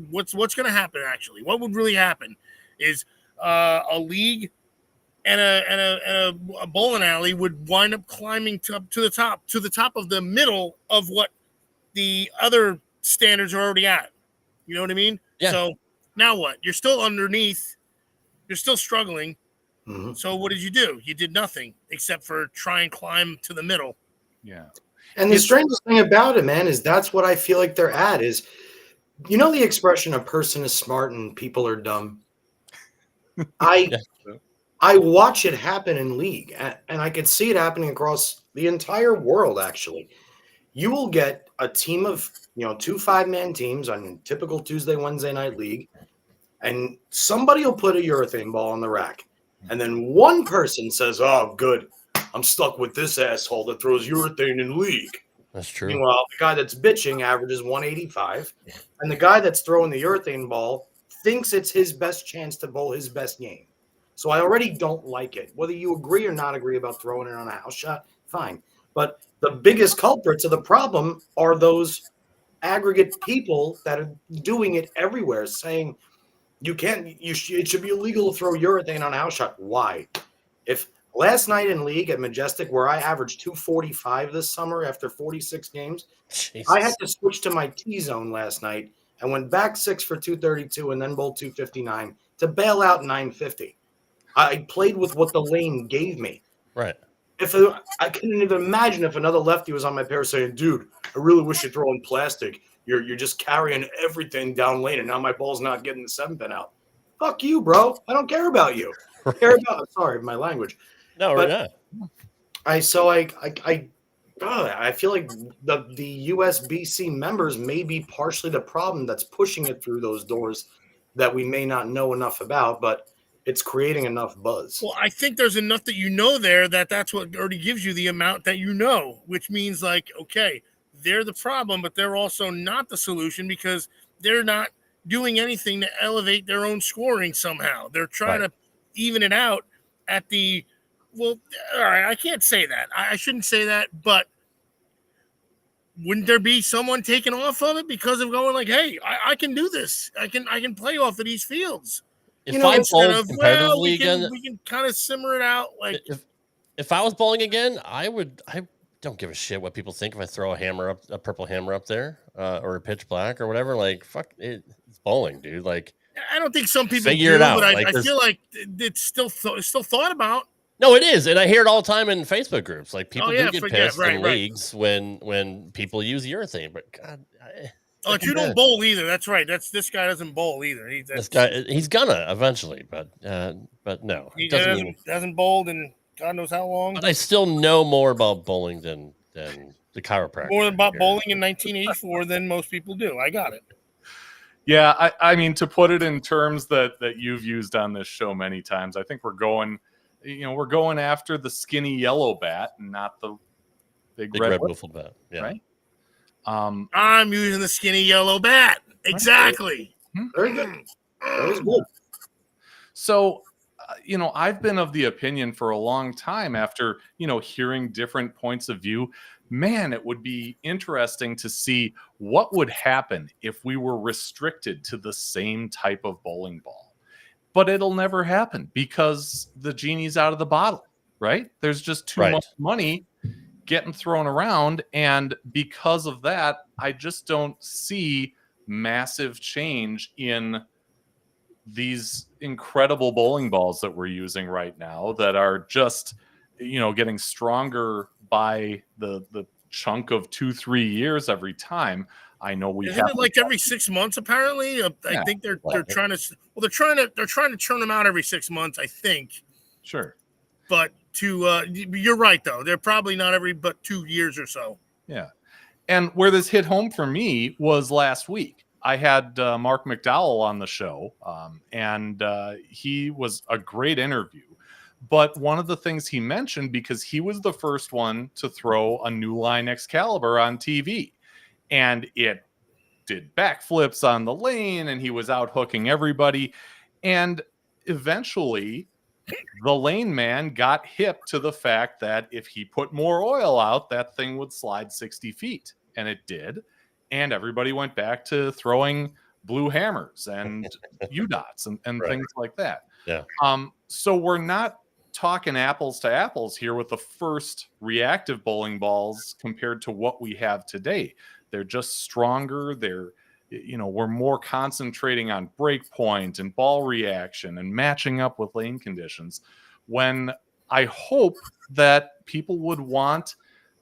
what's going to happen, actually. What would really happen is a league and a bowling alley would wind up climbing to the top of the middle of what the other standards are already at. You know what I mean? Yeah. So now what? You're still underneath. You're still struggling. Mm-hmm. So what did you do? You did nothing except for try and climb to the middle. Yeah. And the strangest thing about it, man, is that's what I feel like they're at is, the expression, a person is smart and people are dumb. I watch it happen in league, and I could see it happening across the entire world, actually. You will get a team of, 2 5-man teams on a typical Tuesday, Wednesday night league, and somebody will put a urethane ball on the rack. And then one person says, oh, good, I'm stuck with this asshole that throws urethane in league. That's true. Meanwhile, the guy that's bitching averages 185, and the guy that's throwing the urethane ball thinks it's his best chance to bowl his best game. So I already don't like it. Whether you agree or not agree about throwing it on a house shot, fine. But the biggest culprits of the problem are those aggregate people that are doing it everywhere, saying it should be illegal to throw urethane on a house shot. Why? If last night in league at Majestic, where I averaged 245 this summer after 46 games, Jesus. I had to switch to my T-zone last night and went back 6 for 232 and then bowled 259 to bail out 950. I played with what the lane gave me. Right. I couldn't even imagine if another lefty was on my pair saying, dude, I really wish you'd throw in plastic. You're just carrying everything down lane, and now my ball's not getting the 7-pin out. Fuck you, bro. I don't care about you. care about. Sorry, my language. No, But yeah. I feel like the USBC members may be partially the problem that's pushing it through those doors that we may not know enough about, but it's creating enough buzz. Well, I think there's enough that you know there that's what already gives you the amount that you know, which means like, okay, they're the problem, but they're also not the solution because they're not doing anything to elevate their own scoring somehow. They're trying to even it out at the well, all right, I can't say that. I shouldn't say that, but wouldn't there be someone taken off of it because of going like, hey, I can do this. I can play off of these fields. If I bowled competitively we again, can kind of simmer it out. Like if I was bowling again, I don't give a shit what people think if I throw a purple hammer up there, or a pitch black or whatever. Like, fuck it, it's bowling, dude. Like, I don't think some people figure it out. but like, I feel like it's still thought about. No, it is, and I hear it all the time in Facebook groups. Like, people do get pissed in right. leagues when people use urethane. But God, you don't bowl either. That's right. This guy doesn't bowl either. He's gonna eventually, but no, he hasn't bowled in God knows how long. But I still know more about bowling than the chiropractor. More about bowling in 1984 than most people do. I got it. Yeah, I mean, to put it in terms that you've used on this show many times, I think we're going after the skinny yellow bat and not the big red wiffle bat. Yeah. Right. I'm using the skinny yellow bat. Exactly. Very good. That was good. So, I've been of the opinion for a long time after, hearing different points of view, man, it would be interesting to see what would happen if we were restricted to the same type of bowling ball. But it'll never happen because the genie's out of the bottle, right? There's just too much money getting thrown around. And because of that, I just don't see massive change in these incredible bowling balls that we're using right now that are just, getting stronger by the chunk of 2-3 years every time. I know Isn't it like every 6 months? Apparently, I think they're trying to. Well, they're trying to churn them out every 6 months. I think. Sure. But you're right though. They're probably not every but 2 years or so. Yeah, and where this hit home for me was last week. I had Mark McDowell on the show, and he was a great interview. But one of the things he mentioned, because he was the first one to throw a new line Excalibur on TV. And it did backflips on the lane, and he was out hooking everybody. And eventually, the lane man got hip to the fact that if he put more oil out, that thing would slide 60 feet. And it did. And everybody went back to throwing blue hammers and U-dots and things like that. Yeah. So we're not talking apples to apples here with the first reactive bowling balls compared to what we have today. They're just stronger. We're more concentrating on break point and ball reaction and matching up with lane conditions, when I hope that people would want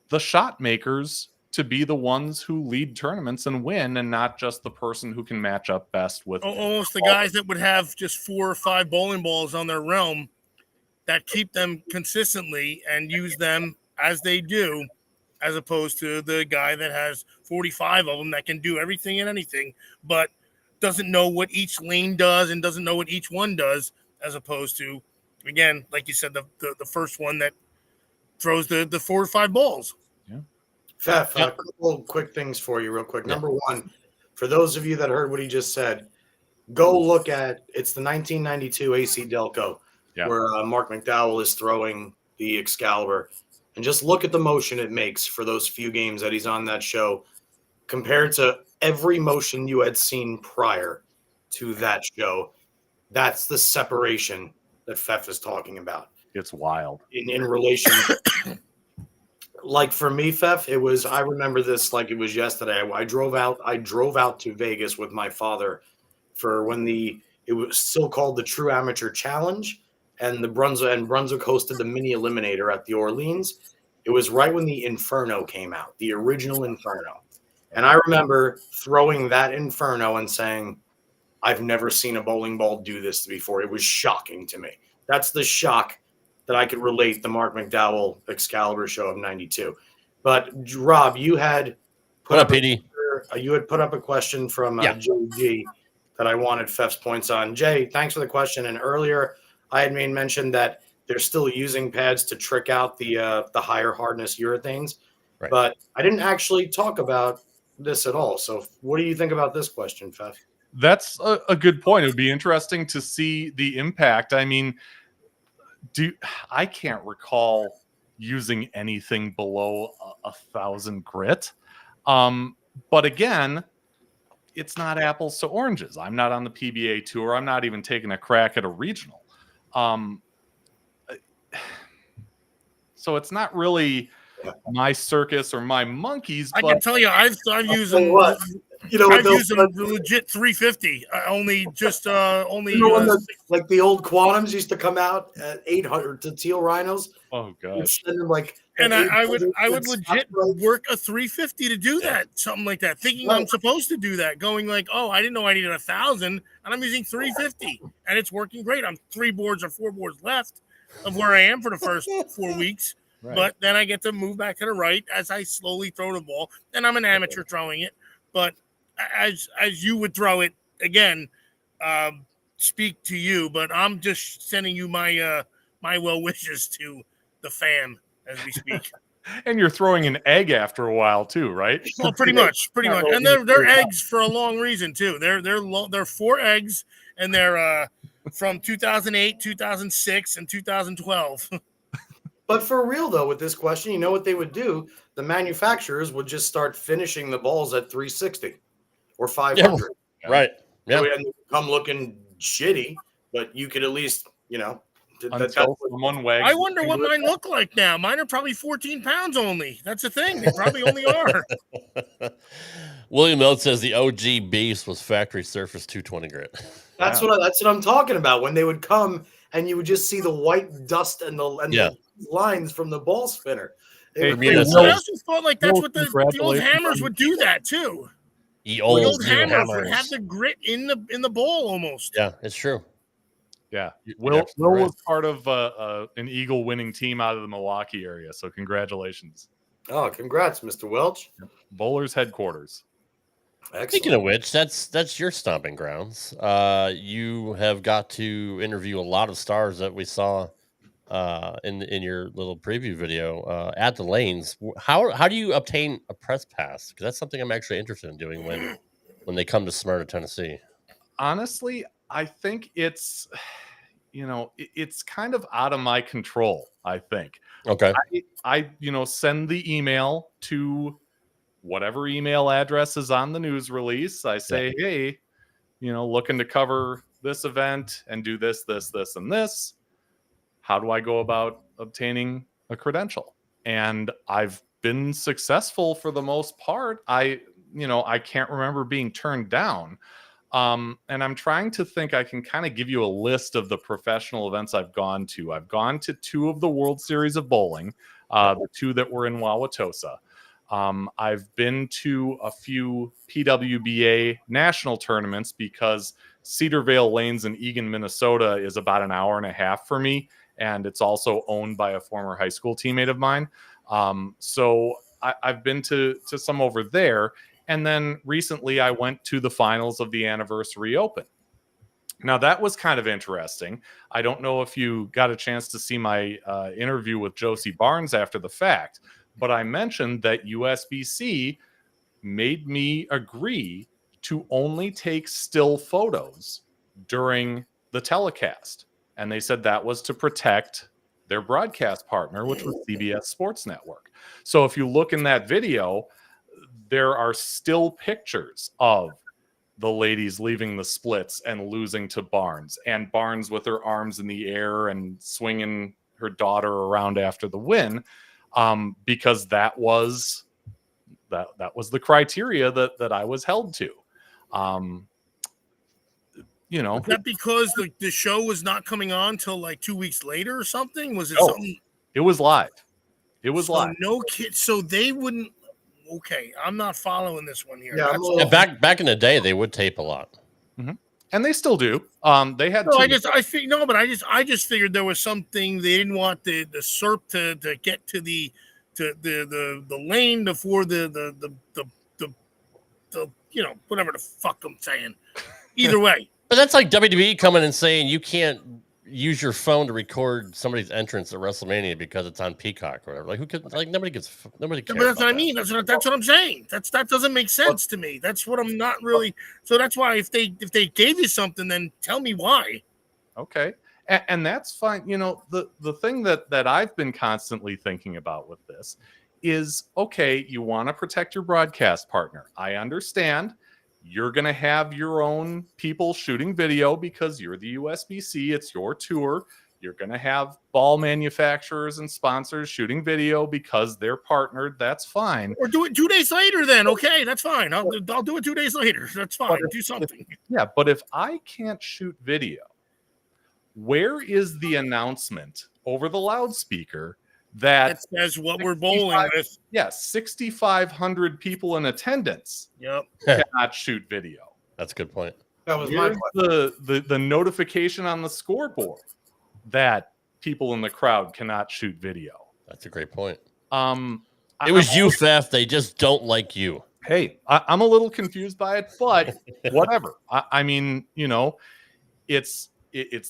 the shot makers to be the ones who lead tournaments and win, and not just the person who can match up best with almost the guys that would have just 4 or 5 bowling balls on their realm that keep them consistently and use them as they do, as opposed to the guy that has 45 of them that can do everything and anything, but doesn't know what each lane does and doesn't know what each one does, as opposed to, again, like you said, the first one that throws the 4 or 5 balls. Yeah. Fef, a couple quick things for you real quick. Yeah. Number one, for those of you that heard what he just said, go look at, it's the 1992 AC Delco, where Mark McDowell is throwing the Excalibur. And just look at the motion it makes for those few games that he's on that show compared to every motion you had seen prior to that show. That's the separation that Fef is talking about. It's wild. In relation, like for me, Fef, I remember this like it was yesterday. I drove out to Vegas with my father for when it was still called the True Amateur Challenge. And Brunswick hosted the mini eliminator at the Orleans. It was right when the Inferno came out, the original Inferno. And I remember throwing that Inferno and saying, I've never seen a bowling ball do this before. It was shocking to me. That's the shock that I could relate the Mark McDowell Excalibur show of 92. But Rob, you had put up a question from JG that I wanted Fef's points on. Jay, thanks for the question. And earlier I had made mention that they're still using pads to trick out the higher hardness urethanes. Right. But I didn't actually talk about this at all. So what do you think about this question, Fef? That's a good point. It would be interesting to see the impact. I mean, I can't recall using anything below 1,000 grit. But again, it's not apples to oranges. I'm not on the PBA tour. I'm not even taking a crack at a regional. So it's not really my circus or my monkeys. I can tell you, I've used them. I've used them legit 350. Like the old Quantums used to come out at 800 to teal rhinos. Oh gosh! And I would legit work a 350 to do that, something like that, thinking I'm supposed to do that, going like, oh, I didn't know I needed 1,000, and I'm using 350, and it's working great. I'm 3 boards or 4 boards left of where I am for the first 4 weeks. Right. But then I get to move back to the right as I slowly throw the ball, and I'm an amateur throwing it. But as you would throw it again, speak to you. But I'm just sending you my my well wishes to the fam as we speak. And you're throwing an egg after a while too, right? Well, pretty much. And they're eggs for a long reason too. They're 4 eggs, and they're from 2008, 2006, and 2012. But for real, though, with this question, you know what they would do? The manufacturers would just start finishing the balls at 360 or 500. Yeah, right. Yeah. So it would come looking shitty, but you could at least, one way. I wonder what mine look like now. Mine are probably 14 pounds only. That's the thing. They probably only are. William Oates says the OG Beast was factory surface 220 grit. That's what I'm talking about. When they would come and you would just see the white dust and the lines from the ball spinner. I also thought like that's what the old hammers would do that too. The old hammers would have the grit in the ball almost. Yeah, it's true. Yeah, Will was part of an Eagle winning team out of the Milwaukee area, so congratulations. Oh, congrats, Mr. Welch. Bowlers headquarters. Excellent. Speaking of which, that's your stomping grounds. You have got to interview a lot of stars that we saw in your little preview video at the lanes. How do you obtain a press pass? Because that's something I'm actually interested in doing when they come to Smyrna, Tennessee. Honestly, I think it's kind of out of my control. I think. Okay. I send the email to whatever email address is on the news release. I say, hey, looking to cover this event and do this, and this. How do I go about obtaining a credential? And I've been successful for the most part. I can't remember being turned down. And I'm trying to think I can kind of give you a list of the professional events I've gone to. I've gone to 2 of the World Series of Bowling, the 2 that were in Wauwatosa. I've been to a few PWBA national tournaments because Cedar Vale Lanes in Eagan, Minnesota is about an hour and a half for me. And it's also owned by a former high school teammate of mine. So I've been to some over there. And then recently I went to the finals of the Anniversary Open. Now that was kind of interesting. I don't know if you got a chance to see my interview with Josie Barnes after the fact, but I mentioned that USBC made me agree to only take still photos during the telecast. And they said that was to protect their broadcast partner, which was CBS Sports Network. So if you look in that video, there are still pictures of the ladies leaving the splits and losing to Barnes, and Barnes with her arms in the air and swinging her daughter around after the win, because that was the criteria that I was held to. Was that because the show was not coming on till like 2 weeks later or something? Was it something? It was live. It was live. No kids. So they wouldn't. Okay, I'm not following this one here. Yeah, back in the day, they would tape a lot. Mm-hmm. And they still do. They had No, two. I just figured there was something they didn't want the SERP to get to the lane before the whatever the fuck I'm saying. Either way. But that's like WWE coming and saying you can't use your phone to record somebody's entrance at WrestleMania because it's on Peacock or whatever. Like who could? Like nobody cares. But that's what I mean. That's what I'm saying. That doesn't make sense to me. That's what I'm not really. So that's why if they gave you something, then tell me why. Okay, and that's fine. The thing that I've been constantly thinking about with this is, okay, you want to protect your broadcast partner. I understand. You're going to have your own people shooting video because you're the USBC. It's your tour. You're going to have ball manufacturers and sponsors shooting video because they're partnered. That's fine. Or do it 2 days later then. Okay, that's fine. I'll do it 2 days later. That's fine. Do something. But if I can't shoot video, where is the announcement over the loudspeaker that says what we're bowling with? Yes, 6,500 people in attendance. Yep, cannot shoot video. That's a good point. That was my the notification on the scoreboard that people in the crowd cannot shoot video. That's a great point. It was you, Fef. They just don't like you. Hey, I'm a little confused by it, but whatever. I mean, it's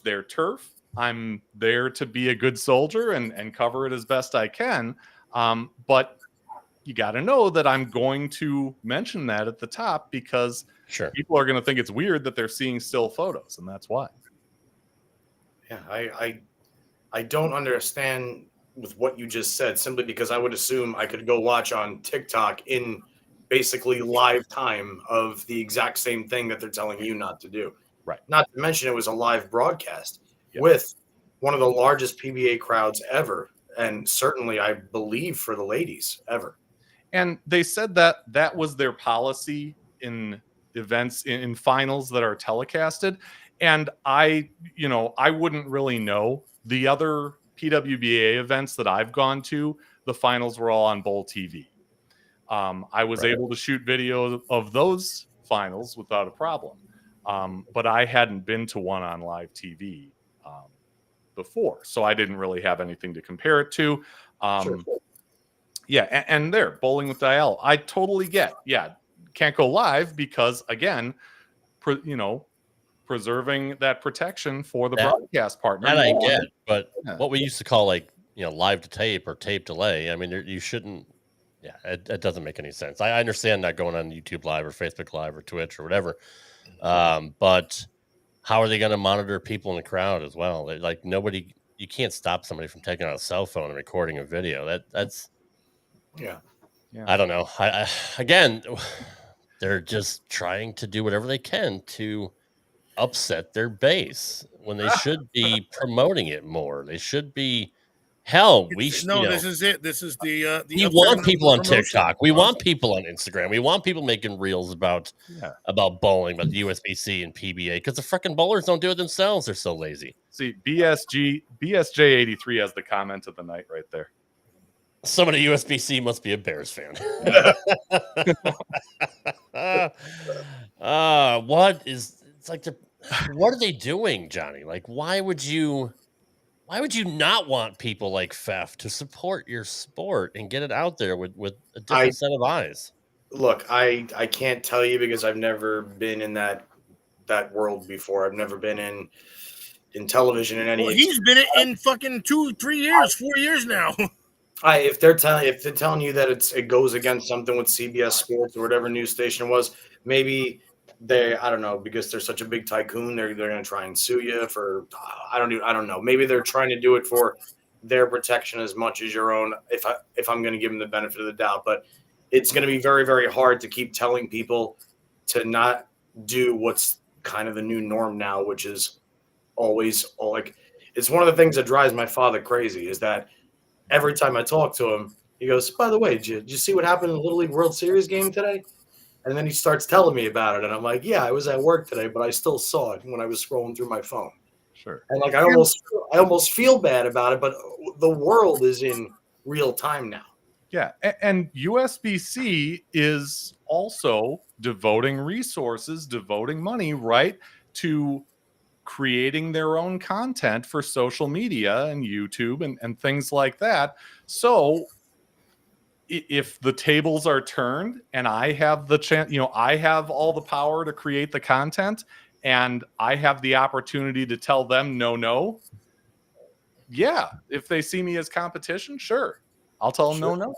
their turf. I'm there to be a good soldier and cover it as best I can. But you got to know that I'm going to mention that at the top because people are going to think it's weird that they're seeing still photos, and that's why. Yeah, I don't understand with what you just said, simply because I would assume I could go watch on TikTok in basically live time of the exact same thing that they're telling you not to do. Right. Not to mention it was a live broadcast with one of the largest PBA crowds ever, and certainly I believe for the ladies ever. And they said that was their policy in events in finals that are telecasted. And I wouldn't really know. The other PWBA events that I've gone to, the finals were all on Bowl TV. I was able to shoot video of those finals without a problem. But I hadn't been to one on live TV before, so I didn't really have anything to compare it to. Yeah, and there, Bowling with Dial, I totally get. Yeah, can't go live because, again, preserving that protection for the broadcast partner. That I get, but what we used to call live to tape or tape delay, I mean, you shouldn't. Yeah, it doesn't make any sense. I understand not going on YouTube Live or Facebook Live or Twitch or whatever, but how are they going to monitor people in the crowd as well? You can't stop somebody from taking out a cell phone and recording a video. That's I don't know. Again, they're just trying to do whatever they can to upset their base when they should be promoting it more. They should be. Hell, this is it. This is the we want people on TikTok. We want people on Instagram. We want people making reels about bowling, about the USBC and PBA, because the freaking bowlers don't do it themselves. They're so lazy. See, BSJ83 has the comment of the night right there. Somebody USBC must be a Bears fan. What are they doing, Johnny? Like, why would you not want people like Fef to support your sport and get it out there with a different set of eyes? Look, I can't tell you because I've never been in that world before. I've never been in television in any. Well, he's been in fucking 2, 3 years, 4 years now. If they're telling you that it goes against something with CBS Sports or whatever news station it was, maybe I don't know, because they're such a big tycoon, they're going to try and sue you for I don't know. Maybe they're trying to do it for their protection as much as your own. If I'm going to give them the benefit of the doubt, but it's going to be very, very hard to keep telling people to not do what's kind of the new norm now, which is always it's one of the things that drives my father crazy is that every time I talk to him, he goes, "By the way, did you see what happened in the Little League World Series game today?" And then he starts telling me about it, and I'm like, "Yeah, I was at work today, but I still saw it when I was scrolling through my phone." Sure. And I almost feel bad about it, but the world is in real time now. Yeah, and USBC is also devoting resources, devoting money, right, to creating their own content for social media and YouTube and things like that. So if the tables are turned and I have the chance, I have all the power to create the content and I have the opportunity to tell them no. Yeah, if they see me as competition, sure, I'll tell them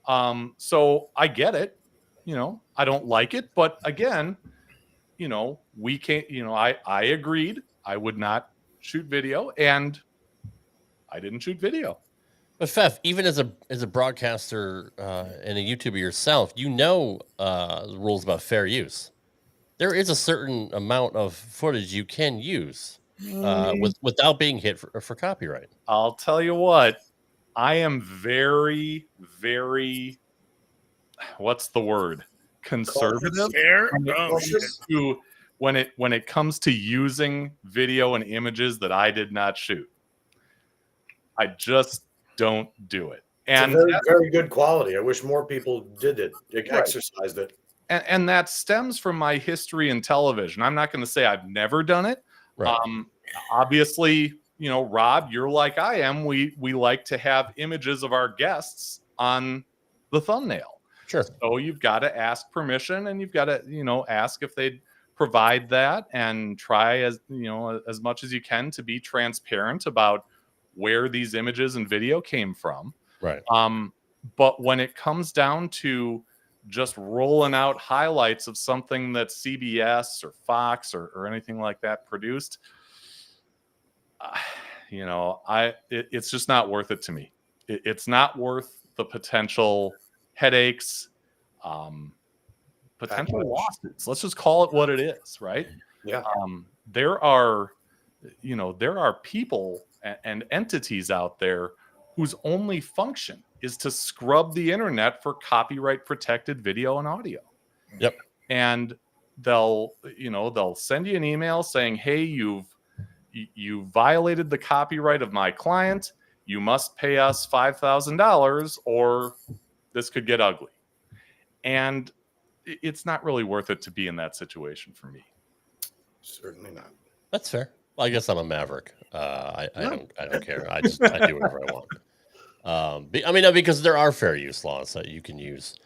no. So I get it. I don't like it, but again, we can't. I agreed I would not shoot video, and I didn't shoot video. But Fef, even as a broadcaster and a YouTuber yourself, the rules about fair use. There is a certain amount of footage you can use without being hit for copyright. I'll tell you what, I am very, very, what's the word? Conservative when it comes to using video and images that I did not shoot. I just don't do it. And it's a very, very good quality. I wish more people did it, exercised it. And that stems from my history in television. I'm not going to say I've never done it. Right. Obviously, Rob, you're like I am. We like to have images of our guests on the thumbnail. Sure. So you've got to ask permission, and you've got to, ask if they'd provide that, and try as much as you can to be transparent about where these images and video came from. Right. But when it comes down to just rolling out highlights of something that CBS or Fox or anything like that produced, it's just not worth it to me. It's not worth the potential headaches, potential lawsuits. Let's just call it what it is, right? Yeah. There are people and entities out there whose only function is to scrub the internet for copyright protected video and audio. Yep. And they'll send you an email saying, hey, you violated the copyright of my client. You must pay us $5,000 or this could get ugly. And it's not really worth it to be in that situation for me. Certainly not. That's fair. Well, I guess I'm a maverick. I don't care. I do whatever I want. Because there are fair use laws that you can use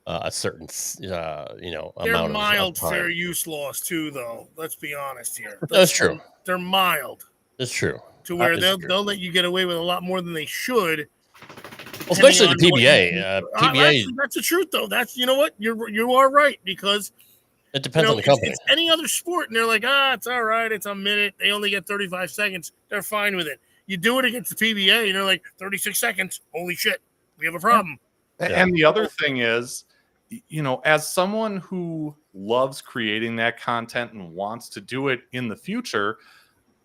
a certain amount They're mild of time. fair use laws too, though. Let's be honest here. That's true. They're mild. It's true. To where they'll let you get away with a lot more than they should. Well, especially the PBA. PBA. That's the truth, though. That's what you are right, because it depends on the company. It's any other sport, and they're like, it's all right. It's a minute. They only get 35 seconds. They're fine with it. You do it against the PBA, and they're like 36 seconds. Holy shit, we have a problem. And the other thing is, as someone who loves creating that content and wants to do it in the future,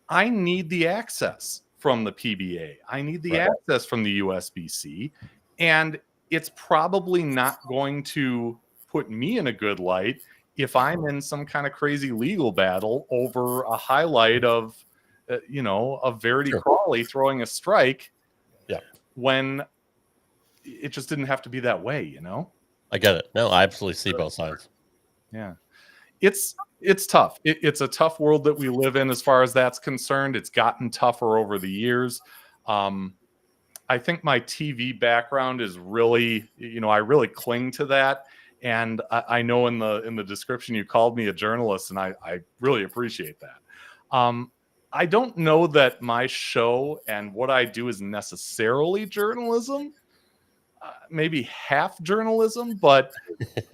I need the access from the PBA. I need the access from the USBC. And it's probably not going to put me in a good light if I'm in some kind of crazy legal battle over a highlight of, of Verity Crawley throwing a strike. Yeah. When it just didn't have to be that way, I get it. No, I absolutely see both sides. Yeah. It's tough. It's a tough world that we live in as far as that's concerned. It's gotten tougher over the years. I think my TV background is really, I really cling to that. And I know in the description you called me a journalist, and I really appreciate that. I don't know that my show and what I do is necessarily journalism. Maybe half journalism, but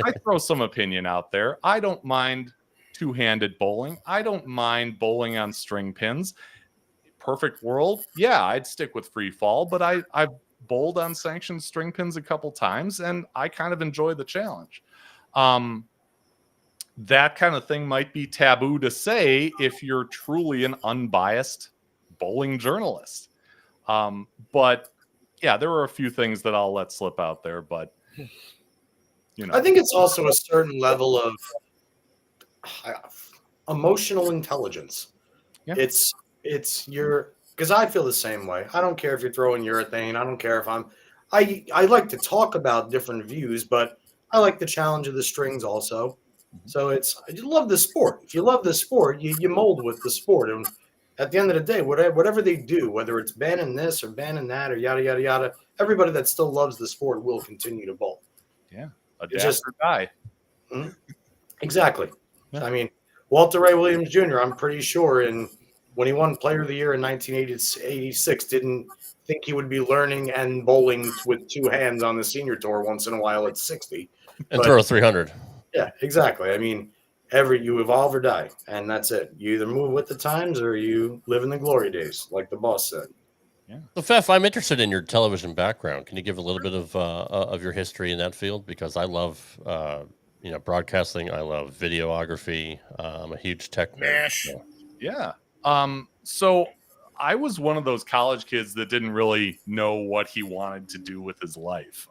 I throw some opinion out there. I don't mind two-handed bowling. I don't mind bowling on string pins. Perfect world, yeah, I'd stick with free fall, but I've bowled on sanctioned string pins a couple times, and I kind of enjoy the challenge. That kind of thing might be taboo to say if you're truly an unbiased bowling journalist. But yeah, there are a few things that I'll let slip out there, but I think it's also a certain level of emotional intelligence. Yeah. It's because I feel the same way. I don't care if you're throwing urethane. I don't care if I like to talk about different views, but I like the challenge of the strings also. So you love the sport. If you love the sport, you mold with the sport. And at the end of the day, whatever they do, whether it's banning this or banning that or yada, yada, yada, everybody that still loves the sport will continue to bowl. Yeah. It's just or die. Exactly. Yeah. I mean, Walter Ray Williams Jr., I'm pretty sure when he won Player of the Year in 1986, didn't think he would be learning and bowling with two hands on the senior tour once in a while at 60. And throw a 300. Yeah, exactly. I mean, you evolve or die, and that's it. You either move with the times or you live in the glory days, like the boss said. Yeah. So, Fef, I'm interested in your television background. Can you give a little bit of your history in that field? Because I love broadcasting. I love videography. I'm a huge tech nerd. So. Yeah. So I was one of those college kids that didn't really know what he wanted to do with his life.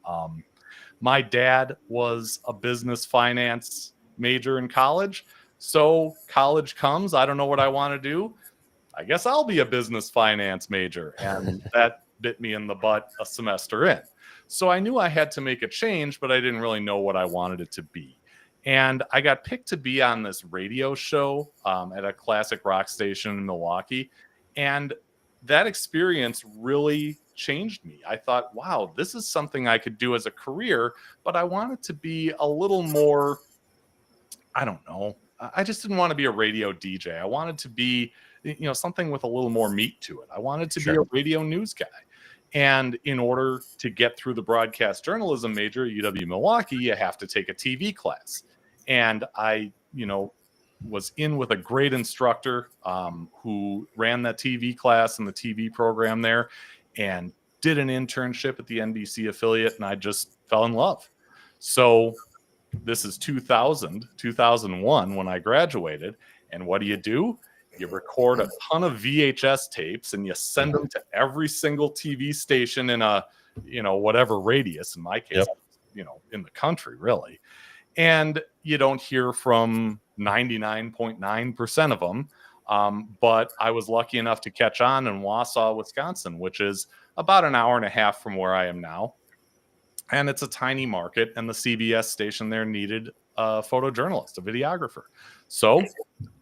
My dad was a business finance major in college. So college comes, I don't know what I want to do. I guess I'll be a business finance major. And that bit me in the butt a semester in. So I knew I had to make a change, but I didn't really know what I wanted it to be. And I got picked to be on this radio show at a classic rock station in Milwaukee. And that experience really changed me. I thought, wow, this is something I could do as a career, but I wanted to be a little more, I don't know. I just didn't want to be a radio DJ. I wanted to be, something with a little more meat to it. I wanted to be a radio news guy. And in order to get through the broadcast journalism major at UW Milwaukee, you have to take a TV class. And I, was in with a great instructor who ran that TV class and the TV program there and did an internship at the NBC affiliate. And I just fell in love. So this is 2001 when I graduated. And what do? You record a ton of VHS tapes and you send them to every single TV station in a, whatever radius, in my case, in the country, really. And you don't hear from 99.9% of them. But I was lucky enough to catch on in Wausau, Wisconsin, which is about an hour and a half from where I am now. And it's a tiny market, and the CBS station there needed a photojournalist, a videographer. So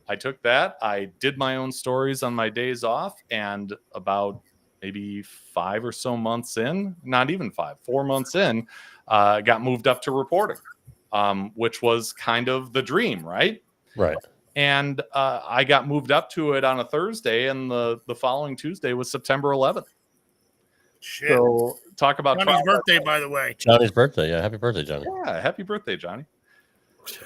I took that. I did my own stories on my days off, and about maybe 5 or so months in, not even 5, 4 months in, got moved up to reporting, which was kind of the dream, right? Right. And I got moved up to it on a Thursday, and the following Tuesday was September 11th. Shit. So talk about Johnny's birthday, by the way. Johnny's birthday. Yeah. Happy birthday, Johnny. Yeah. Happy birthday, Johnny.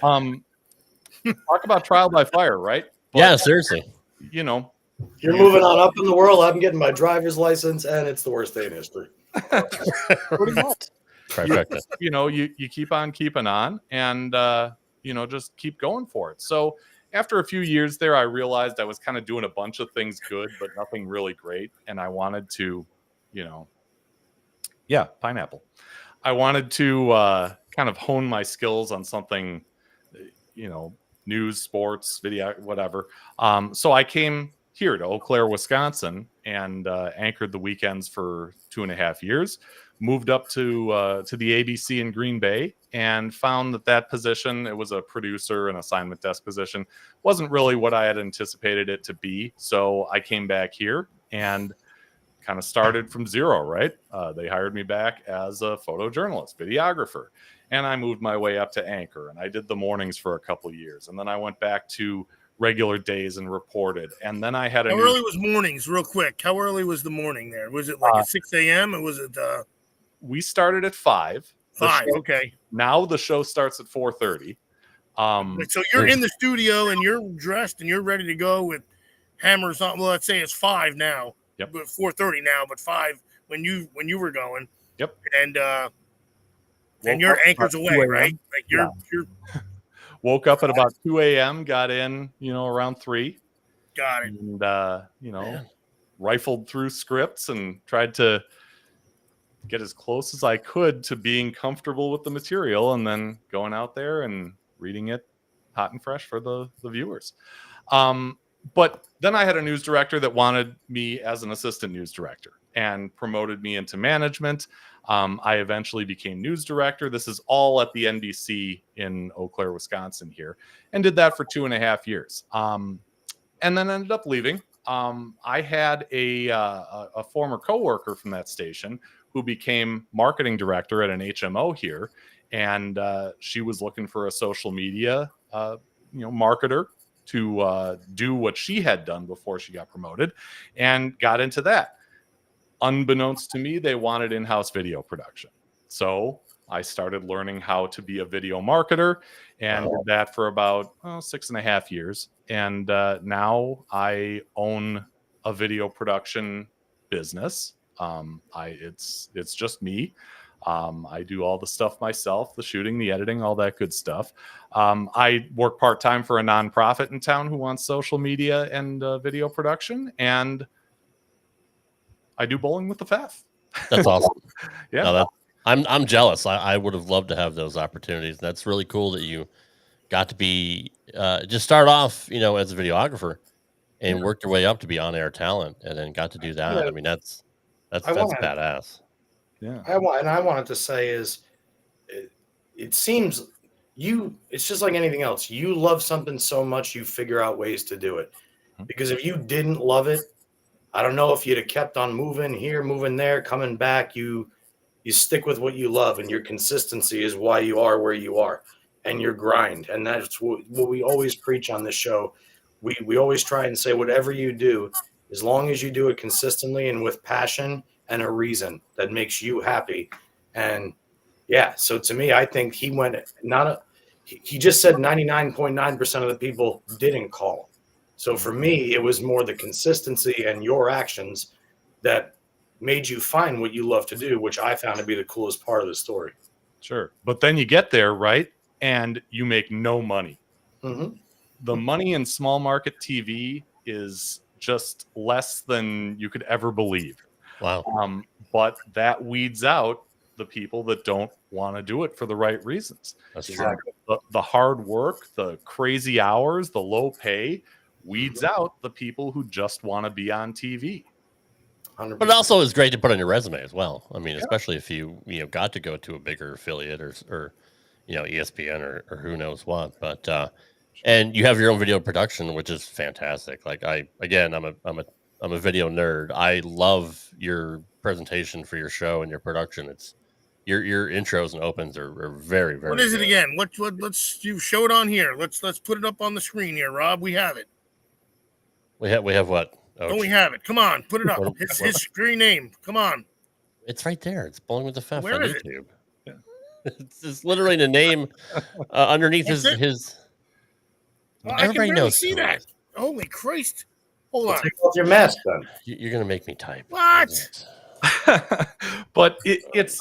Talk about trial by fire, right? But, yeah, seriously. You're moving on up in the world. I'm getting my driver's license, and it's the worst day in history. Pretty much. Perfect. You keep on keeping on, and just keep going for it. So after a few years there, I realized I was kind of doing a bunch of things good, but nothing really great, and I wanted to, pineapple. I wanted to kind of hone my skills on something, news, sports, video, whatever. So I came here to Eau Claire, Wisconsin, and anchored the weekends for 2.5 years. Moved up to the ABC in Green Bay and found that position, it was a producer and assignment desk position, wasn't really what I had anticipated it to be. So I came back here and kind of started from zero, right? They hired me back as a photojournalist, videographer, and I moved my way up to anchor, and I did the mornings for a couple of years, and then I went back to regular days and reported, and then I had How early was mornings, real quick? How early was the morning there? Was it like at 6 a.m. or was it? We started at 5. 5, okay. Now the show starts at 4:30. So you're in the studio and you're dressed and you're ready to go with hammers on. Well, let's say it's 5 now. Yep. But 4:30 now, but 5 when you were going. Yep. And your anchor's away, right? Like you're woke up at about 2 a.m., got in, around 3. Got it. And rifled through scripts and tried to get as close as I could to being comfortable with the material, and then going out there and reading it hot and fresh for the viewers. But then I had a news director that wanted me as an assistant news director and promoted me into management. I eventually became news director. This is all at the NBC in Eau Claire, Wisconsin here, and did that for 2.5 years. And then ended up leaving. I had a former coworker from that station who became marketing director at an HMO here, and she was looking for a social media marketer to do what she had done before she got promoted, and got into that. Unbeknownst to me, they wanted in-house video production. So I started learning how to be a video marketer, and did that for about 6.5 years. And now I own a video production business. It's just me. I do all the stuff myself, the shooting, the editing, all that good stuff. I work part-time for a nonprofit in town who wants social media and video production, and I do Bowling with the Fef. That's awesome. Yeah. No, I'm jealous. I would have loved to have those opportunities. That's really cool that you got to be just start off, as a videographer and worked your way up to be on-air talent, and then got to do that. I mean, that's badass. Yeah. I wanted to say is, it seems it's just like anything else. You love something so much, you figure out ways to do it. Because if you didn't love it, I don't know if you'd have kept on moving here, moving there, coming back. You stick with what you love, and your consistency is why you are where you are, and your grind. And that's what we always preach on this show. We always try and say, whatever you do, as long as you do it consistently and with passion and a reason that makes you happy. And yeah, so to me, I think he just said 99.9% of the people didn't call. So for me, it was more the consistency and your actions that made you find what you love to do, which I found to be the coolest part of the story. Sure. But then you get there, right? And you make no money. Mm-hmm. The money in small market TV is just less than you could ever believe. Wow. But that weeds out the people that don't want to do it for the right reasons. That's Exactly. The hard work, the crazy hours, the low pay weeds out the people who just want to be on TV. 100%. But it also is great to put on your resume as well. I mean, especially if you got to go to a bigger affiliate or ESPN or who knows what. But and you have your own video production, which is fantastic. Like I'm a video nerd. I love your presentation for your show and your production. It's your intros and opens are very, very What is it good. again? What let's you show it on here. Let's put it up on the screen here, Rob. We have it. We have what? Oh, Don't we have it? Come on, put it up. His screen name. Come on. It's right there. It's Bowling with the Fef Where on is it? YouTube. It's literally the name underneath his. I can Everybody barely knows see who it that. is. Holy Christ! Hold on. Take off your mask then. You're gonna make me type. What? But it's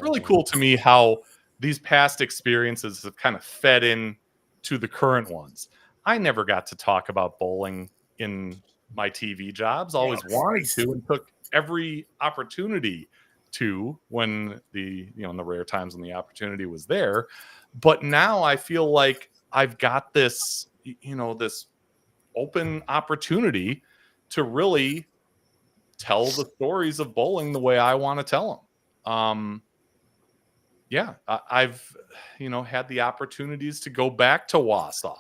really cool to me how these past experiences have kind of fed in to the current ones. I never got to talk about bowling in my TV jobs. Always wanted to, and took every opportunity to when in the rare times when the opportunity was there. But now I feel like I've got this this open opportunity to really tell the stories of bowling the way I want to tell them. I've had the opportunities to go back to Wausau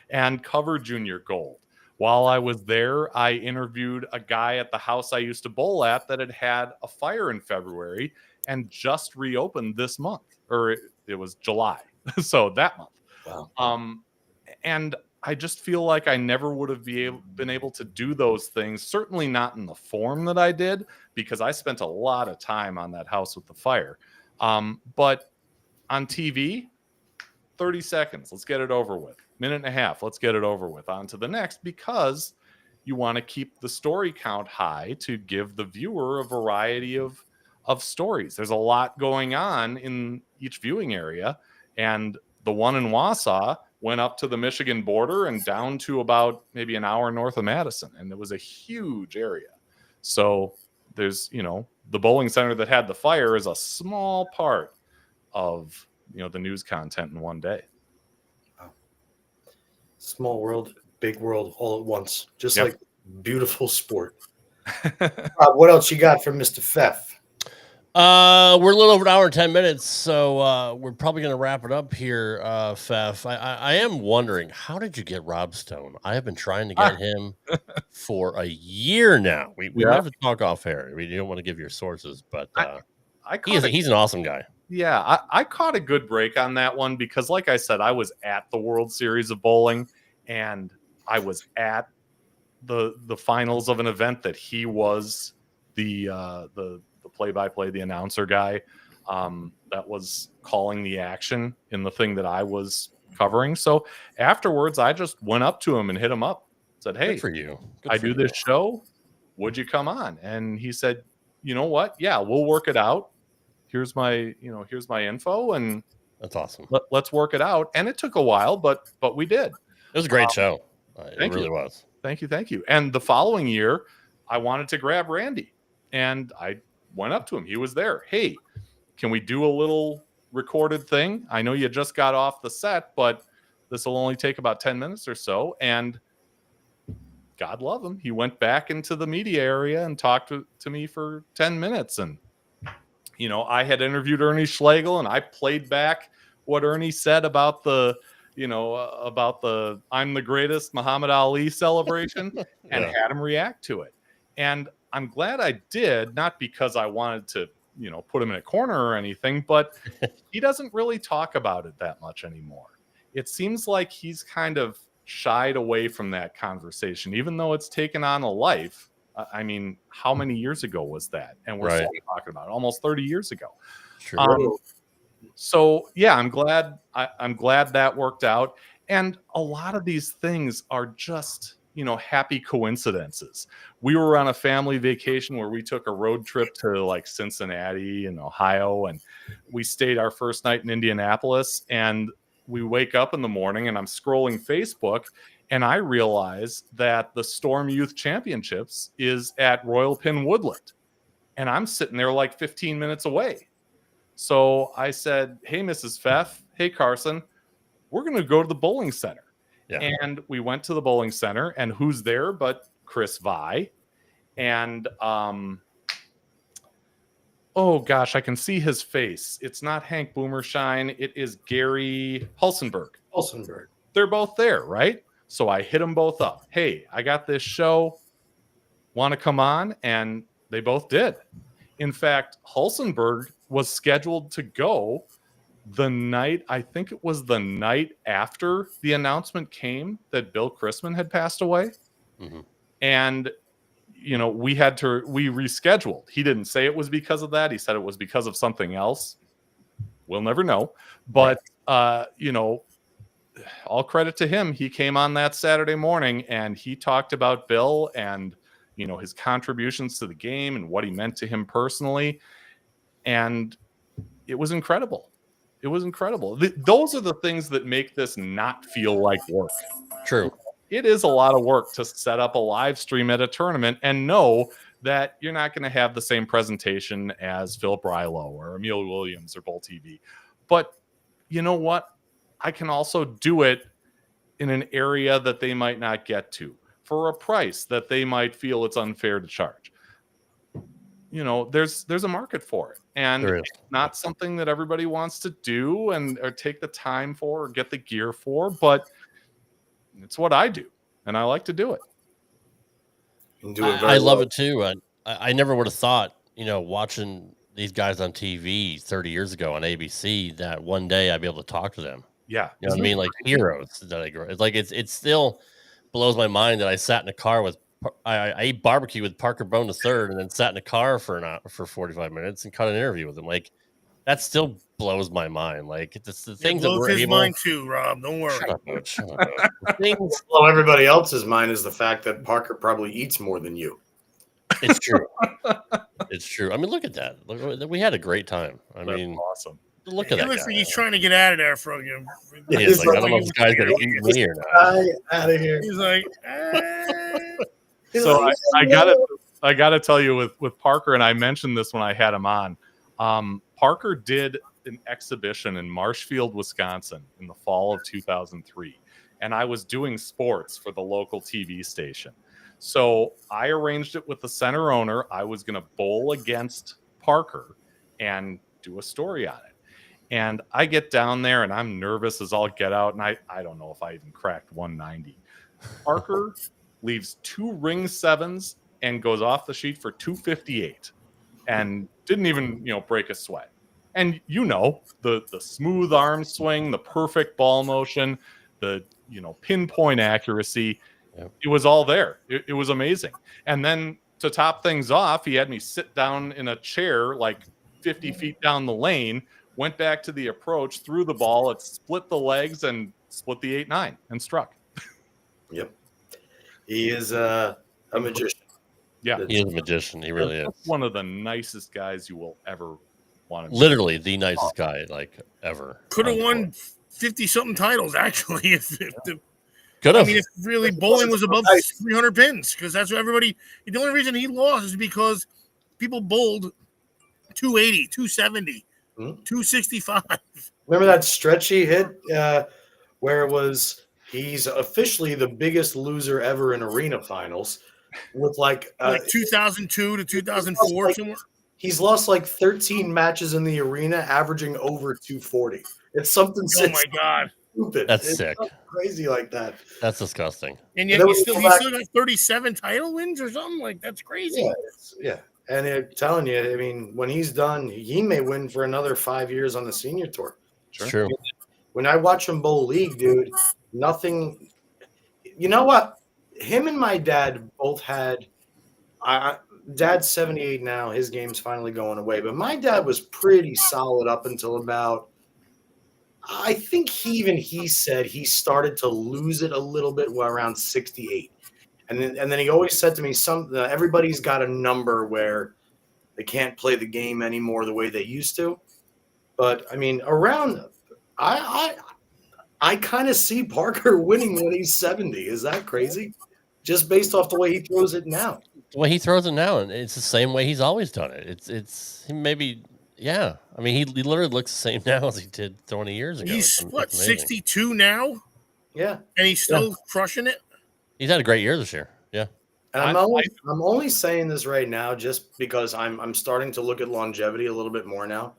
and cover junior gold. While I was there, I interviewed a guy at the house I used to bowl at that had a fire in February and just reopened this month, or it was July. So that month. Wow. And I just feel like I never would have been able to do those things, certainly not in the form that I did, because I spent a lot of time on that house with the fire. But on TV, 30 seconds, let's get it over with. Minute and a half, let's get it over with. On to the next, because you want to keep the story count high to give the viewer a variety of stories. There's a lot going on in each viewing area, and the one in Wausau went up to the Michigan border and down to about maybe an hour north of Madison. And it was a huge area. So there's, the bowling center that had the fire is a small part of, the news content in one day. Small world, big world all at once, just Yep. like beautiful sport. What else you got from Mr. Fef? We're a little over an hour and 10 minutes, so we're probably going to wrap it up here, Fef. I am wondering, how did you get Rob Stone? I have been trying to get him for a year now. We might have to talk off air. I mean, you don't want to give your sources, but he's an awesome guy. Yeah, I caught a good break on that one because, like I said, I was at the World Series of Bowling, and I was at the finals of an event that he was the play-by-play, the announcer guy that was calling the action in the thing that I was covering. So afterwards, I just went up to him and hit him up. Said, "Hey, Good for you. I do this show. Would you come on?" And he said, "You know what? Yeah, we'll work it out. Here's my info, and that's awesome. Let's work it out." And it took a while, but we did. It was a great show. It really was. Thank you. And the following year, I wanted to grab Randy, and I went up to him. He was there. "Hey, can we do a little recorded thing? I know you just got off the set, but this will only take about 10 minutes or so." And God love him, he went back into the media area and talked to me for 10 minutes. And I had interviewed Ernie Schlegel, and I played back what Ernie said about the "I'm the greatest" Muhammad Ali celebration and had him react to it. And I'm glad I did, not because I wanted to, put him in a corner or anything, but he doesn't really talk about it that much anymore. It seems like he's kind of shied away from that conversation, even though it's taken on a life. I mean, how many years ago was that? And we're still talking about it, almost 30 years ago. True. So yeah, I'm glad that worked out. And a lot of these things are just, happy coincidences. We were on a family vacation where we took a road trip to like Cincinnati and Ohio, and we stayed our first night in Indianapolis. And we wake up in the morning, and I'm scrolling Facebook, and I realize that the Storm Youth Championships is at Royal Pin Woodland, and I'm sitting there like 15 minutes away. So I said, "Hey, Mrs. Fef, hey, Carson, we're going to go to the bowling center." Yeah. And we went to the bowling center, and who's there but Chris Vi? And, oh gosh, I can see his face. It's not Hank Boomershine. It is Gary Hulsenberg. They're both there, right? So I hit them both up. "Hey, I got this show. Want to come on?" And they both did. In fact, Hulsenberg was scheduled to go the night, I think it was the night after the announcement came that Bill Chrisman had passed away. Mm-hmm. And, we rescheduled. He didn't say it was because of that. He said it was because of something else. We'll never know. But, all credit to him. He came on that Saturday morning, and he talked about Bill and, his contributions to the game and what he meant to him personally. And it was incredible. It was incredible. Those are the things that make this not feel like work. True. It is a lot of work to set up a live stream at a tournament and know that you're not going to have the same presentation as Philip Rilo or Emil Williams or Bowl TV. But you know what? I can also do it in an area that they might not get to for a price that they might feel it's unfair to charge. There's a market for it, and it's not something that everybody wants to do or take the time for or get the gear for, but it's what I do, and I like to do it. I love it too. I never would have thought, watching these guys on TV 30 years ago on ABC, that one day I'd be able to talk to them. Yeah. You know what I mean? Like heroes that I grew. It's like, it still blows my mind that I sat in a car with, I ate barbecue with Parker Bone III, and then sat in a car for 45 minutes and cut an interview with him. Like, that still blows my mind. Like, it's the things that we're able. Mine too, Rob. Don't worry. Shut up. Well, everybody else's mind is the fact that Parker probably eats more than you. It's true. It's true. I mean, look at that. We had a great time. That's awesome. Look at that. Looks like he's trying to get out of there from you. Yeah, he's like, I don't know if this guy's gonna eat me or not. Out of here. He's like, So I gotta tell you with Parker, and I mentioned this when I had him on. Parker did an exhibition in Marshfield, Wisconsin, in the fall of 2003, and I was doing sports for the local TV station. So I arranged it with the center owner. I was going to bowl against Parker and do a story on it. And I get down there and I'm nervous as all get out. And I don't know if I even cracked 190. Parker leaves 2 ring 7s and goes off the sheet for 258 and didn't even, break a sweat. And the smooth arm swing, the perfect ball motion, the pinpoint accuracy, it was all there. It was amazing. And then to top things off, he had me sit down in a chair like 50 feet down the lane, went back to the approach, threw the ball, it split the legs and split the 8-9 and struck. Yep. He is a magician. Yeah. He is a magician. He really is. One of the nicest guys you will ever want to Literally the nicest guy ever. Could have won 50-something titles, actually. Could have. I mean, if really bowling was above 300 pins, because that's what everybody. The only reason he lost is because people bowled 280, 270, 265. Remember that stretch he hit where it was he's officially the biggest loser ever in arena finals with like 2002 to 2004 somewhere. He's lost like 13 matches in the arena, averaging over 240. It's something. Oh my God. Stupid. That's sick. Crazy like that. That's disgusting. And yet he still got 37 title wins or something. Like, that's crazy. Yeah. And I'm telling you, I mean, when he's done, he may win for another 5 years on the senior tour. Sure. True. When I watch him bowl league, dude, nothing. You know what? Him and my dad both had. Dad's 78 now. His game's finally going away. But my dad was pretty solid up until about. I think he said he started to lose it a little bit around 68. And then he always said to me, everybody's got a number where they can't play the game anymore the way they used to. But I mean, I kind of see Parker winning when he's 70. Is that crazy? Just based off the way he throws it now. The way he throws it now, and it's the same way he's always done it. It's maybe. Yeah, I mean, he literally looks the same now as he did 20 years ago. He's 62 now? Yeah. And he's still crushing it? He's had a great year this year. Yeah. And I'm only saying this right now just because I'm starting to look at longevity a little bit more now.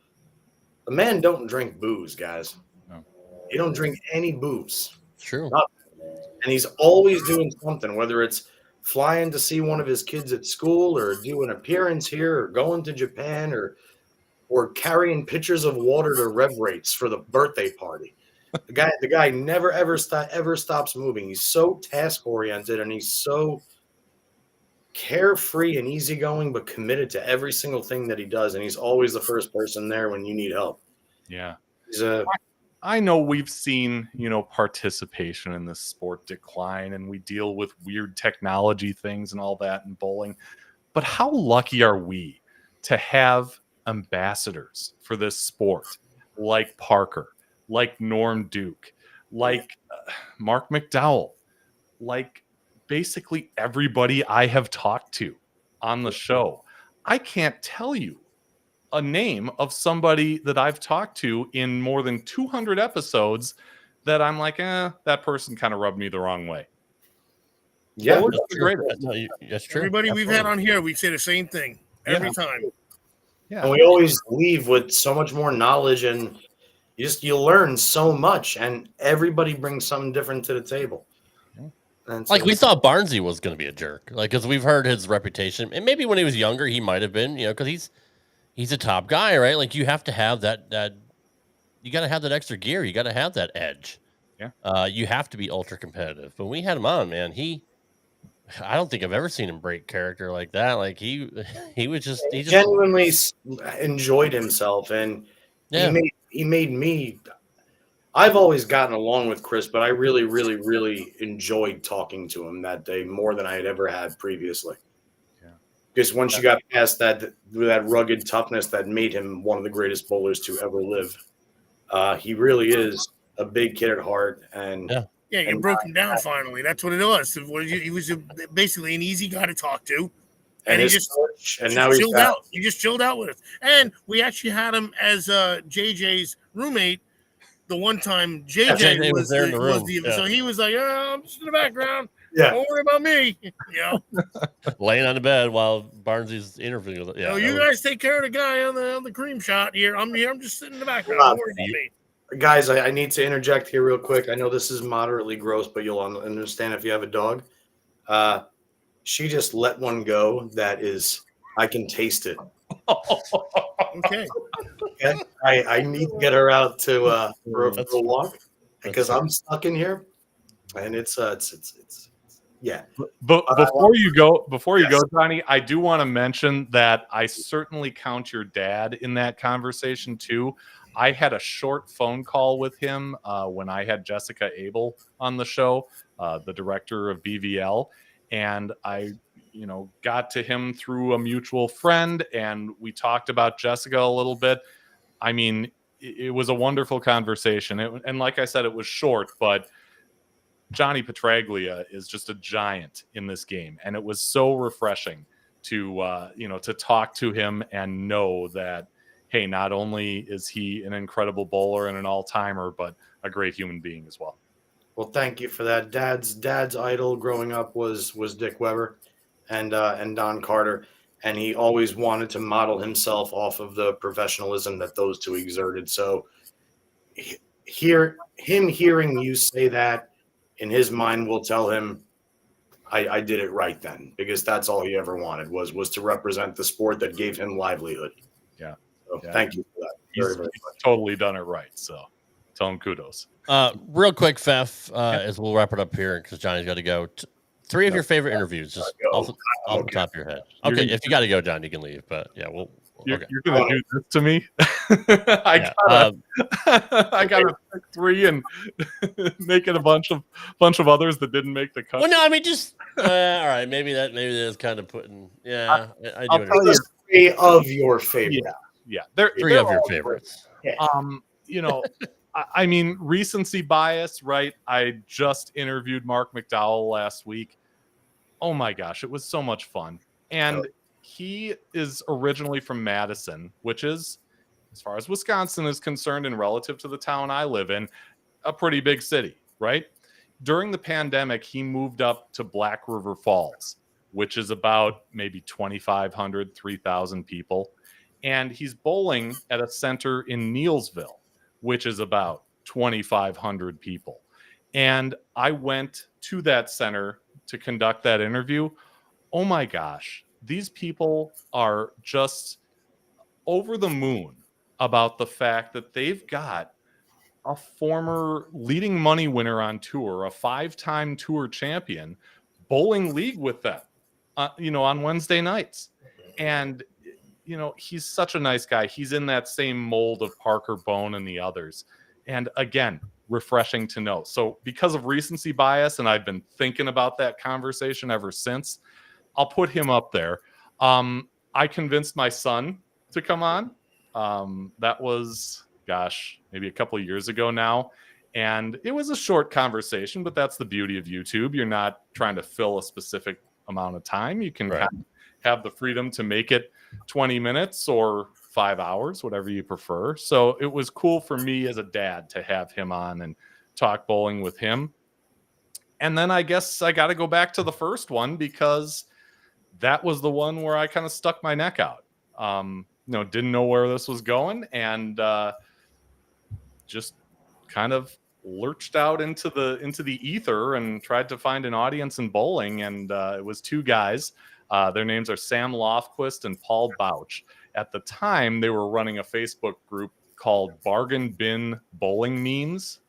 The man don't drink booze, guys. No. He don't drink any booze. True. Nothing. And he's always doing something, whether it's flying to see one of his kids at school or do an appearance here or going to Japan or carrying pitchers of water to rev rates for the birthday party. The guy never ever stops moving. He's so task oriented and he's so carefree and easygoing, but committed to every single thing that he does. And he's always the first person there when you need help. Yeah. I know we've seen, participation in this sport decline, and we deal with weird technology things and all that in bowling. But how lucky are we to have ambassadors for this sport like Parker, like Norm Duke, like Mark McDowell, like basically everybody I have talked to on the show? I can't tell you a name of somebody that I've talked to in more than 200 episodes that I'm like, that person kind of rubbed me the wrong way. Yeah, that's true. Everybody we've had on here, we say the same thing every time. Yeah. And we always leave with so much more knowledge, and you learn so much, and everybody brings something different to the table. And like we thought Barnesy was going to be a jerk, because we've heard his reputation, and maybe when he was younger he might have been, because he's a top guy, right? Like you have to have that you got to have that extra gear, you got to have that edge. Yeah. You have to be ultra competitive. But when we had him on, man, I don't think I've ever seen him break character like that. Like he genuinely enjoyed himself, and he made me. I've always gotten along with Chris, but I really, really, really enjoyed talking to him that day more than I had ever had previously. Yeah. Because once you got past that rugged toughness that made him one of the greatest bowlers to ever live, he really is a big kid at heart, and. Yeah, you broke him down finally. That's what it was. He was basically an easy guy to talk to. And he just chilled out. He just chilled out with us. And we actually had him as JJ's roommate the one time Yeah, JJ JJ was there in the room. So he was like, "Oh, I'm just in the background. Yeah. Don't worry about me." You know, laying on the bed while Barnsley's interviewing. Yeah, no, you guys take care of the guy on the cream shot here. I'm here. I'm just sitting in the background. Don't worry about me. Guys, I need to interject here real quick. I know this is moderately gross, but you'll understand if you have a dog. She just let one go that is, I can taste it. Okay. Okay. I need to get her out to for a walk because I'm stuck in here, and it's yeah. But before you go, Johnny, I do want to mention that I certainly count your dad in that conversation too. I had a short phone call with him when I had Jessica Abel on the show, the director of BVL, and I, got to him through a mutual friend, and we talked about Jessica a little bit. I mean, it was a wonderful conversation, and like I said, it was short, but Johnny Petraglia is just a giant in this game, and it was so refreshing to to talk to him and know that, hey, not only is he an incredible bowler and an all-timer, but a great human being as well. Well, thank you for that. Dad's idol growing up was Dick Weber and Don Carter, and he always wanted to model himself off of the professionalism that those two exerted. So hearing you say that in his mind will tell him I did it right then, because that's all he ever wanted was to represent the sport that gave him livelihood. Yeah. So Thank you for that. Very much. Totally done it right. So tell him kudos. Real quick, Fef, as we'll wrap it up here because Johnny's got to go. Three of your favorite interviews, just off the top of your head. Okay, if you got to go, John, you can leave. But yeah, you're gonna do this to me. I gotta pick three and make it a bunch of others that didn't make the cut. Well, no, I mean just all right. Maybe that is kind of putting. Yeah, I do. Tell you three of your favorites. Yeah, three of your favorites. Yeah. I mean, recency bias, right? I just interviewed Mark McDowell last week. Oh my gosh, it was so much fun. And he is originally from Madison, which is, as far as Wisconsin is concerned and relative to the town I live in, a pretty big city, right? During the pandemic, he moved up to Black River Falls, which is about maybe 2,500, 3,000 people. And he's bowling at a center in Neilsville, which is about 2,500 people. And I went to that center to conduct that interview. Oh my gosh, these people are just over the moon about the fact that they've got a former leading money winner on tour, a 5-time tour champion, bowling league with them, on Wednesday nights. And he's such a nice guy. He's in that same mold of Parker Bone and the others. And again, refreshing to know. So because of recency bias, and I've been thinking about that conversation ever since, I'll put him up there. I convinced my son to come on. That was, maybe a couple of years ago now. And it was a short conversation, but that's the beauty of YouTube. You're not trying to fill a specific amount of time. You can have the freedom to make it 20 minutes or 5 hours, whatever you prefer. So it was cool for me as a dad to have him on and talk bowling with him. And then I guess I got to go back to the first one because that was the one where I kind of stuck my neck out. Didn't know where this was going, and just kind of lurched out into the ether and tried to find an audience in bowling. And it was two guys. Their names are Sam Lofquist and Paul Bouch. At the time, they were running a Facebook group called Bargain Bin Bowling Memes,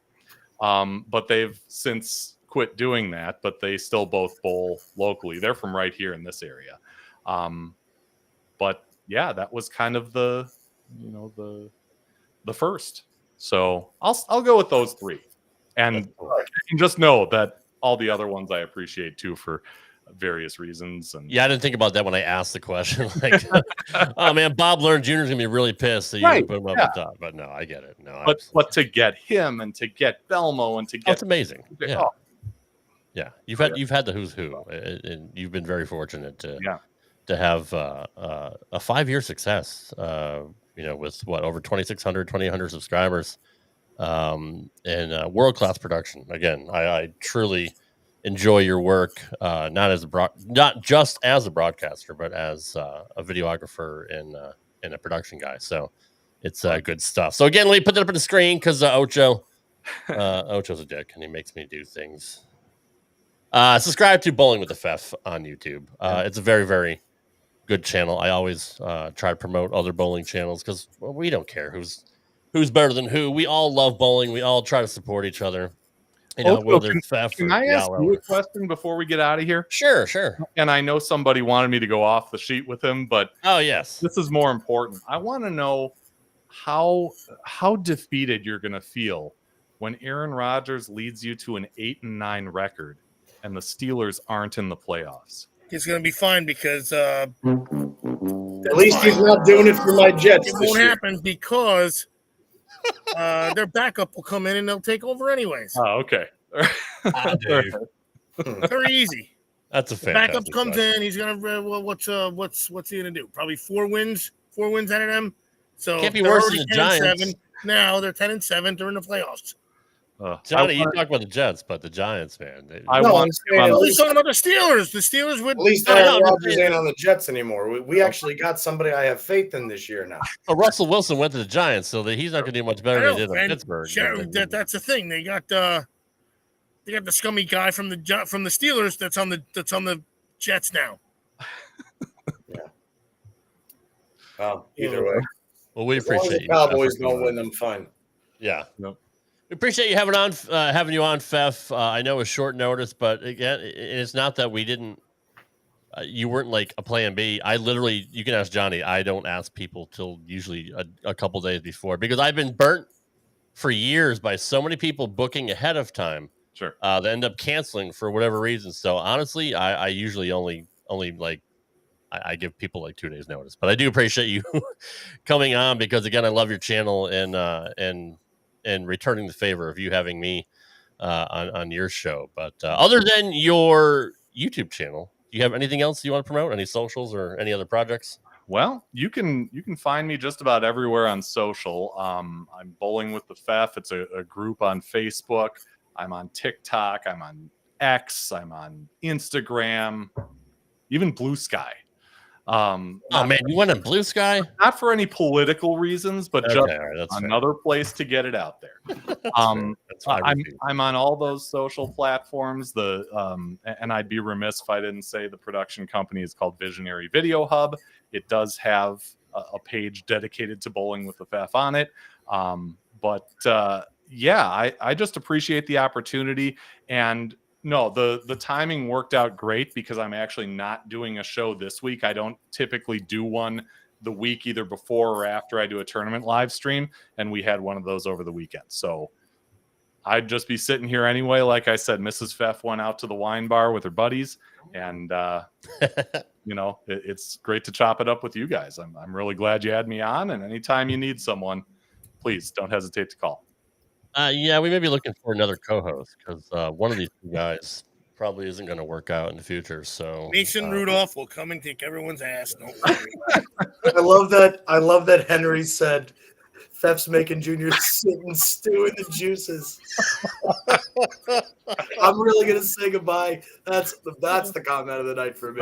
but they've since quit doing that, but they still both bowl locally. They're from right here in this area. But yeah, that was kind of the first. So I'll go with those three. And just know that all the other ones I appreciate too for various reasons. And I didn't think about that when I asked the question. Like, oh man, Bob Learn Jr. is gonna be really pissed that you put him up the top. But no, I get it. No, but to get him and to get Belmo and to get that's amazing. Yeah, you've had the who's who, and you've been very fortunate to have a 5-year success. With over 2,600, 2,800 subscribers. and world-class production. Again, I truly enjoy your work, not just as a broadcaster, but as a videographer and a production guy. So it's good stuff. So again, let me put that up on the screen because Ocho's a dick and he makes me do things. Subscribe to Bowling with the Fef on YouTube. It's a very, very good channel. I always try to promote other bowling channels because we don't care who's better than who. We all love bowling. We all try to support each other. Whether it's Fef can I ask you a question before we get out of here? Sure. And I know somebody wanted me to go off the sheet with him, but yes, this is more important. I want to know how defeated you're going to feel when Aaron Rodgers leads you to an 8-9 record and the Steelers aren't in the playoffs. He's going to be fine because at least he's not doing it for my Jets. It won't happen because their backup will come in and they'll take over anyways. Oh, okay. Very easy. That's a backup comes in. He's gonna what's he gonna do? Probably 4 wins out of them. So can't be worse than the Giants. Now they're 10-7. They're in the playoffs. Johnny, you talk about the Jets, but the Giants, man. I'm talking about the Steelers. The Steelers would. At least Aaron Rodgers ain't on the Jets anymore. We actually got somebody I have faith in this year now. Russell Wilson went to the Giants, so he's not going to do much better than he did in Pittsburgh. That's the thing. They got the scummy guy from the Steelers that's on the Jets now. Yeah. Well, either way. Well, we appreciate you. Cowboys don't win, I'm fine. Yeah. Nope. We appreciate you having you on, Fef. I know it's short notice, but again, it's not that we didn't. You weren't like a plan B. You can ask Johnny. I don't ask people till usually a couple days before because I've been burnt for years by so many people booking ahead of time. Sure. They end up canceling for whatever reason. So honestly, I usually only like I give people like 2 days notice. But I do appreciate you coming on because again, I love your channel and returning the favor of you having me on your show. But other than your YouTube channel, do you have anything else you want to promote? Any socials or any other projects? Well, you can find me just about everywhere on social. I'm Bowling with the Fef. It's a group on Facebook. I'm on TikTok. I'm on X. I'm on Instagram, even Blue Sky. Man, you went on Blue Sky? Not for any political reasons, but just another place to get it out there. I'm on all those social platforms. And I'd be remiss if I didn't say the production company is called Visionary Video Hub. It does have a page dedicated to Bowling with the Fef on it. I just appreciate the opportunity. And no, the timing worked out great because I'm actually not doing a show this week. I don't typically do one the week either before or after I do a tournament live stream, and we had one of those over the weekend. So I'd just be sitting here anyway. Like I said, Mrs. Fef went out to the wine bar with her buddies, and it's great to chop it up with you guys. I'm really glad you had me on, and anytime you need someone, please don't hesitate to call. We may be looking for another co-host because one of these two guys probably isn't going to work out in the future. So Mason Rudolph will come and kick everyone's ass. Don't worry. I love that Henry said Fef's making Junior sit and stew in the juices. I'm really gonna say goodbye. That's the comment of the night for me.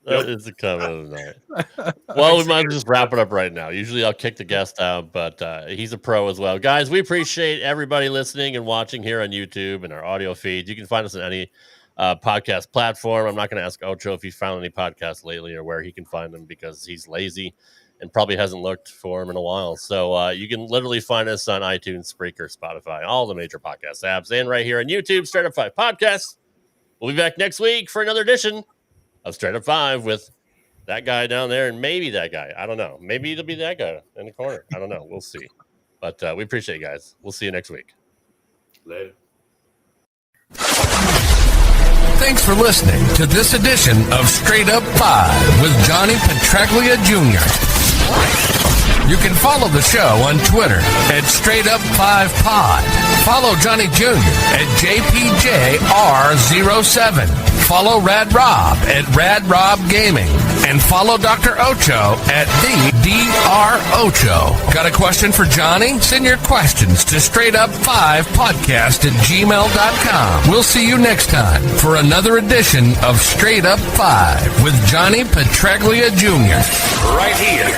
That is the comment of the night. Well, we might just wrap it up right now. Usually I'll kick the guest out, but he's a pro as well. Guys, we appreciate everybody listening and watching here on YouTube and our audio feeds. You can find us on any podcast platform. I'm not going to ask Ocho if he's found any podcasts lately or where he can find them because he's lazy and probably hasn't looked for them in a while. So you can literally find us on iTunes, Spreaker, Spotify, all the major podcast apps, and right here on YouTube, Straight Up 5 Podcasts. We'll be back next week for another edition of Straight Up 5 with that guy down there and maybe that guy. I don't know. Maybe it'll be that guy in the corner. I don't know. We'll see. But we appreciate you guys. We'll see you next week. Later. Thanks for listening to this edition of Straight Up 5 with Johnny Petraglia Jr. You can follow the show on Twitter at Straight Up 5 Pod. Follow Johnny Jr. at JPJR07. Follow Rad Rob at Rad Rob Gaming. And follow Dr. Ocho at the Dr. Ocho. Got a question for Johnny? Send your questions to straightup5podcast@gmail.com. We'll see you next time for another edition of Straight Up 5 with Johnny Petraglia Jr. Right here